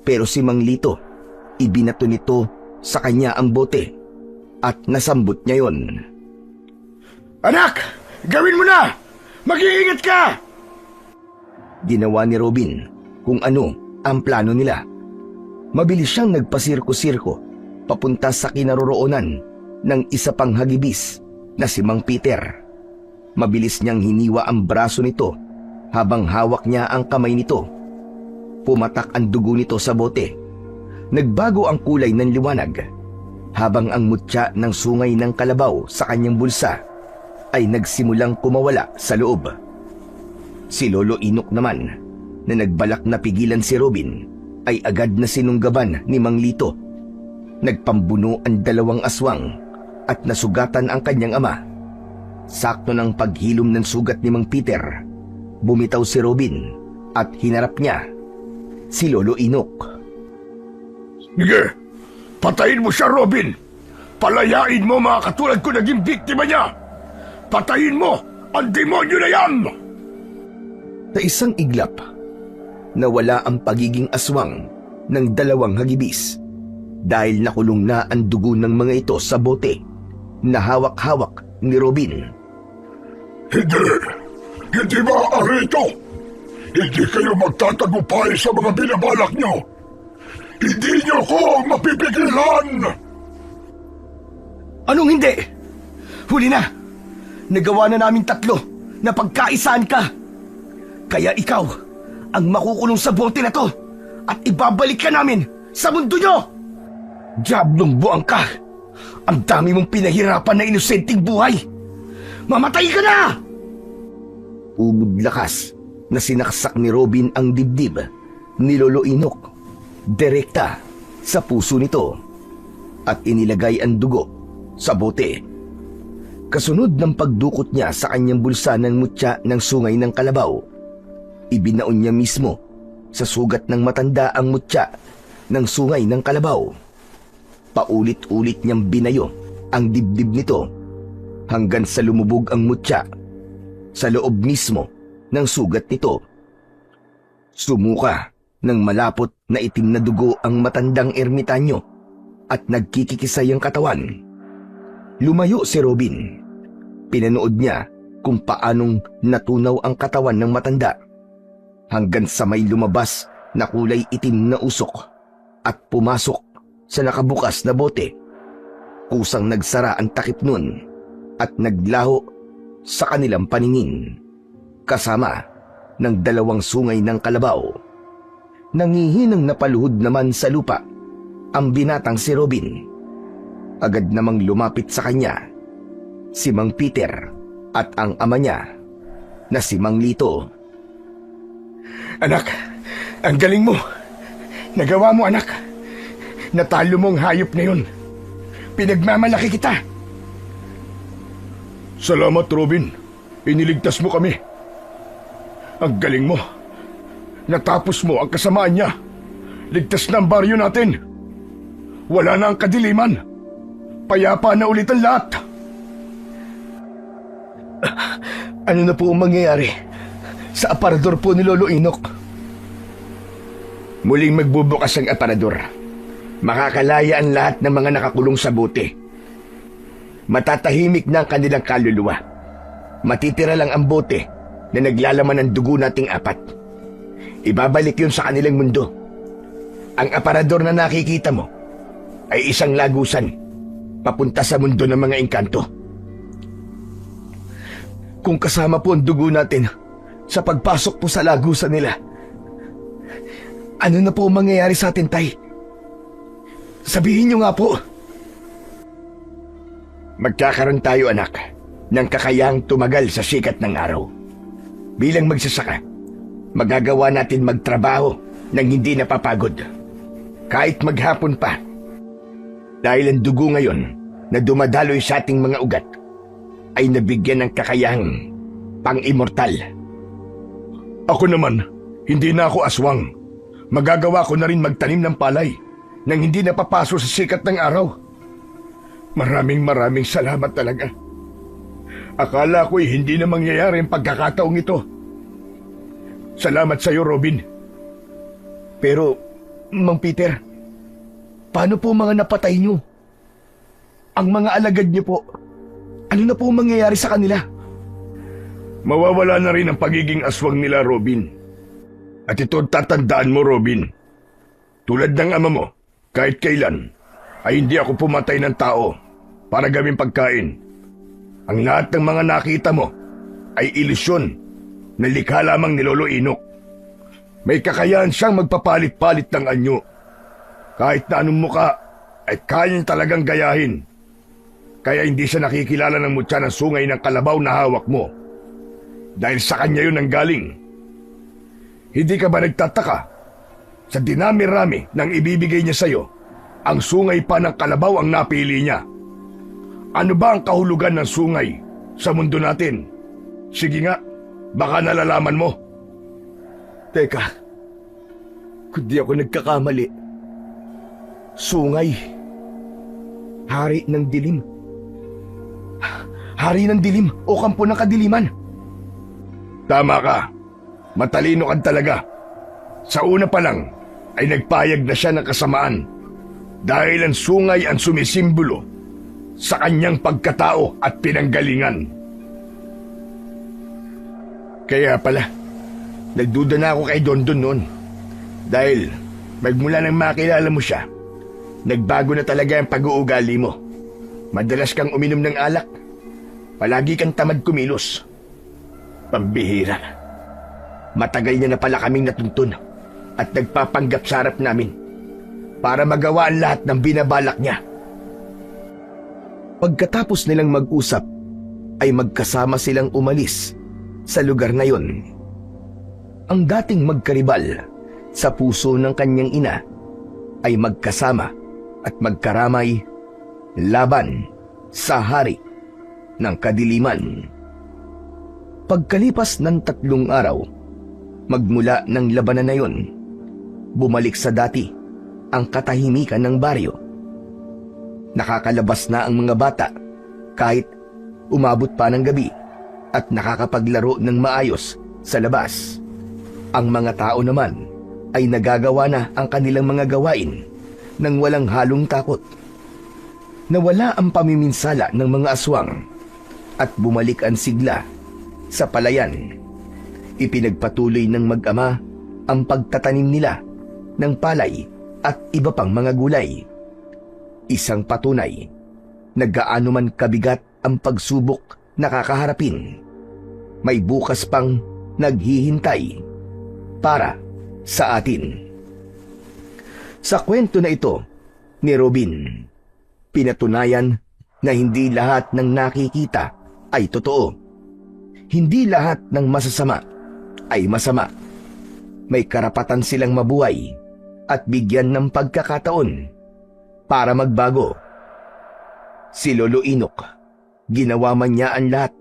Pero si Mang Lito, ibinato nito sa kanya ang bote at nasambot niya yon. Anak! Gawin mo na! Mag-iingat ka! Ginawa ni Robin kung ano ang plano nila. Mabilis siyang nagpasirko-sirko papunta sa kinaroroonan ng isa pang hagibis na si Mang Peter. Mabilis niyang hiniwa ang braso nito habang hawak niya ang kamay nito. Pumatak ang dugo nito sa bote. Nagbago ang kulay ng liwanag habang ang mutya ng sungay ng kalabaw sa kanyang bulsa ay nagsimulang kumawala sa loob. Si Lolo Inok naman na nagbalak na pigilan si Robin ay agad na sinunggaban ni Mang Lito. Nagpambuno ang dalawang aswang at nasugatan ang kanyang ama. Sakto ng paghilom ng sugat ni Mang Peter, bumitaw si Robin at hinarap niya si Lolo Inok. Sige, patayin mo siya, Robin! Palayain mo mga katulad ko naging biktima niya! Patayin mo ang demonyo na yan! Sa isang iglap, nawala ang pagiging aswang ng dalawang hagibis dahil nakulong na ang dugo ng mga ito sa bote na hawak-hawak ni Robin. Hindi! Hindi maaari ito! Hindi kayo magtatagumpay sa mga binabalak nyo! Hindi nyo ko mapipigilan! Anong hindi? Huli na! Nagawa na namin tatlo na pagkaisaan ka. Kaya ikaw ang makukulong sa bote na to at ibabalik ka namin sa mundo nyo! Diablong buang ka! Ang dami mong pinahirapan na inosenteng buhay! Mamatay ka na! Ubod lakas na sinaksak ni Robin ang dibdib ni Lolo Inok direkta sa puso nito at inilagay ang dugo sa bote. Kasunod ng pagdukot niya sa kanyang bulsa ng mutya ng sungay ng kalabaw, ibinaon niya mismo sa sugat ng matanda ang mutya ng sungay ng kalabaw. Paulit-ulit niyang binayo ang dibdib nito hanggang sa lumubog ang mutya sa loob mismo ng sugat nito. Sumuka ng malapot na itim na dugo ang matandang ermitanyo at nagkikikisay ang katawan. Lumayo si Robin. Pinanood niya kung paanong natunaw ang katawan ng matanda hanggang sa may lumabas na kulay itim na usok at pumasok sa nakabukas na bote. Kusang nagsara ang takip nun at naglaho sa kanilang paningin kasama ng dalawang sungay ng kalabaw. Nangihinang napaluhod naman sa lupa ang binatang si Robin. Agad namang lumapit sa kanya si Mang Peter at ang ama niya na si Mang Lito. Anak, ang galing mo! Nagawa mo, anak! Natalo mo ang hayop na yun! Pinagmamalaki kita! Salamat, Robin. Iniligtas mo kami. Ang galing mo. Natapos mo ang kasamaan niya. Ligtas na ang baryo natin. Wala na ang kadiliman. Payapa na ulit ang lahat. Ano na po ang mangyayari sa aparador po ni Lolo Inok? Muling magbubukas ang aparador. Makakalaya ang lahat ng mga nakakulong sa bote. Matatahimik na ang kanilang kaluluwa. Matitira lang ang bote na naglalaman ng dugo nating apat. Ibabalik yun sa kanilang mundo. Ang aparador na nakikita mo ay isang lagusan papunta sa mundo ng mga engkanto. Kung kasama po ang dugo natin sa pagpasok po sa lagusan nila, ano na po ang mangyayari sa atin, Tay? Sabihin niyo nga po. Magkakaroon tayo, anak, ng kakayahang tumagal sa sikat ng araw. Bilang magsasaka, magagawa natin magtrabaho nang hindi napapagod. Kahit maghapon pa. Dahil ang dugo ngayon na dumadaloy sa ating mga ugat ay nabigyan ng kakayahang pang-immortal. Ako naman, hindi na ako aswang. Magagawa ko na rin magtanim ng palay nang hindi napapaso sa sikat ng araw. Maraming salamat talaga. Akala ko'y hindi na mangyayari ang pagkakataong ito. Salamat sa iyo, Robin. Pero, Mang Peter, paano po mga napatay nyo? Ang mga alagad nyo po, ano na po mangyayari sa kanila? Mawawala na rin ang pagiging aswang nila, Robin. At ito tatandaan mo, Robin. Tulad ng ama mo, kahit kailan, ay hindi ako pumatay ng tao para gawing pagkain. Ang lahat ng mga nakita mo ay ilusyon na likha lamang ni Lolo Inok. May kakayahan siyang magpapalit-palit ng anyo. Kahit na anong muka ay kaya niya talagang gayahin. Kaya hindi siya nakikilala ng mutya ng sungay ng kalabaw na hawak mo. Dahil sa kanya yun ang galing. Hindi ka ba nagtataka? Sa dinami-rami ng ibibigay niya sa'yo, ang sungay pa ng kalabaw ang napili niya. Ano ba ang kahulugan ng sungay sa mundo natin? Sige nga, baka nalalaman mo. Teka, kung di ako nagkakamali, sungay, hari ng dilim. Hari ng dilim o kampo ng kadiliman. Tama ka. Matalino ka talaga. Sa una pa lang ay nagpayag na siya ng kasamaan dahil ang sungay ang sumisimbolo sa kanyang pagkatao at pinanggalingan. Kaya pala, nagduda na ako kay Dondon noon. Dahil magmula nang makilala mo siya, nagbago na talaga ang pag-uugali mo. Madalas kang uminom ng alak. Palagi kang tamad kumilos. Pambihira. Matagal niya na pala kaming natuntun at nagpapanggap sa harap namin para magawa ang lahat ng binabalak niya. Pagkatapos nilang mag-usap, ay magkasama silang umalis sa lugar na yon. Ang dating magkaribal sa puso ng kanyang ina ay magkasama at magkaramay laban sa hari ng kadiliman. Pagkalipas ng 3 araw, magmula ng labanan na yon, bumalik sa dati ang katahimikan ng baryo. Nakakalabas na ang mga bata kahit umabot pa ng gabi at nakakapaglaro ng maayos sa labas. Ang mga tao naman ay nagagawa na ang kanilang mga gawain nang walang halong takot. Nawala ang pamiminsala ng mga aswang at bumalik ang sigla sa palayan. Ipinagpatuloy ng mag-ama ang pagtatanim nila ng palay at iba pang mga gulay. Isang patunay na gaano man kabigat ang pagsubok na kakaharapin, may bukas pang naghihintay para sa atin. Sa kwento na ito ni Robin, pinatunayan na hindi lahat ng nakikita ay totoo. Hindi lahat ng masasama ay masama. May karapatan silang mabuhay at bigyan ng pagkakataon para magbago. Si Lolo Inok, ginawa man niya ang lahat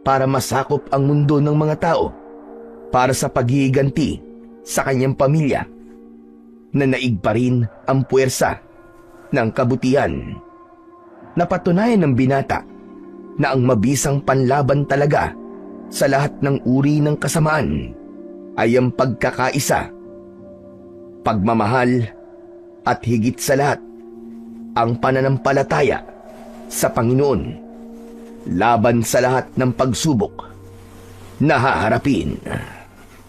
para masakop ang mundo ng mga tao para sa paghihiganti sa kanyang pamilya. Nanaig pa rin ang puwersa ng kabutihan. Napatunayan ng binata na ang mabisang panlaban talaga sa lahat ng uri ng kasamaan ay ang pagkakaisa, pagmamahal at higit sa lahat ang pananampalataya sa Panginoon laban sa lahat ng pagsubok na haharapin.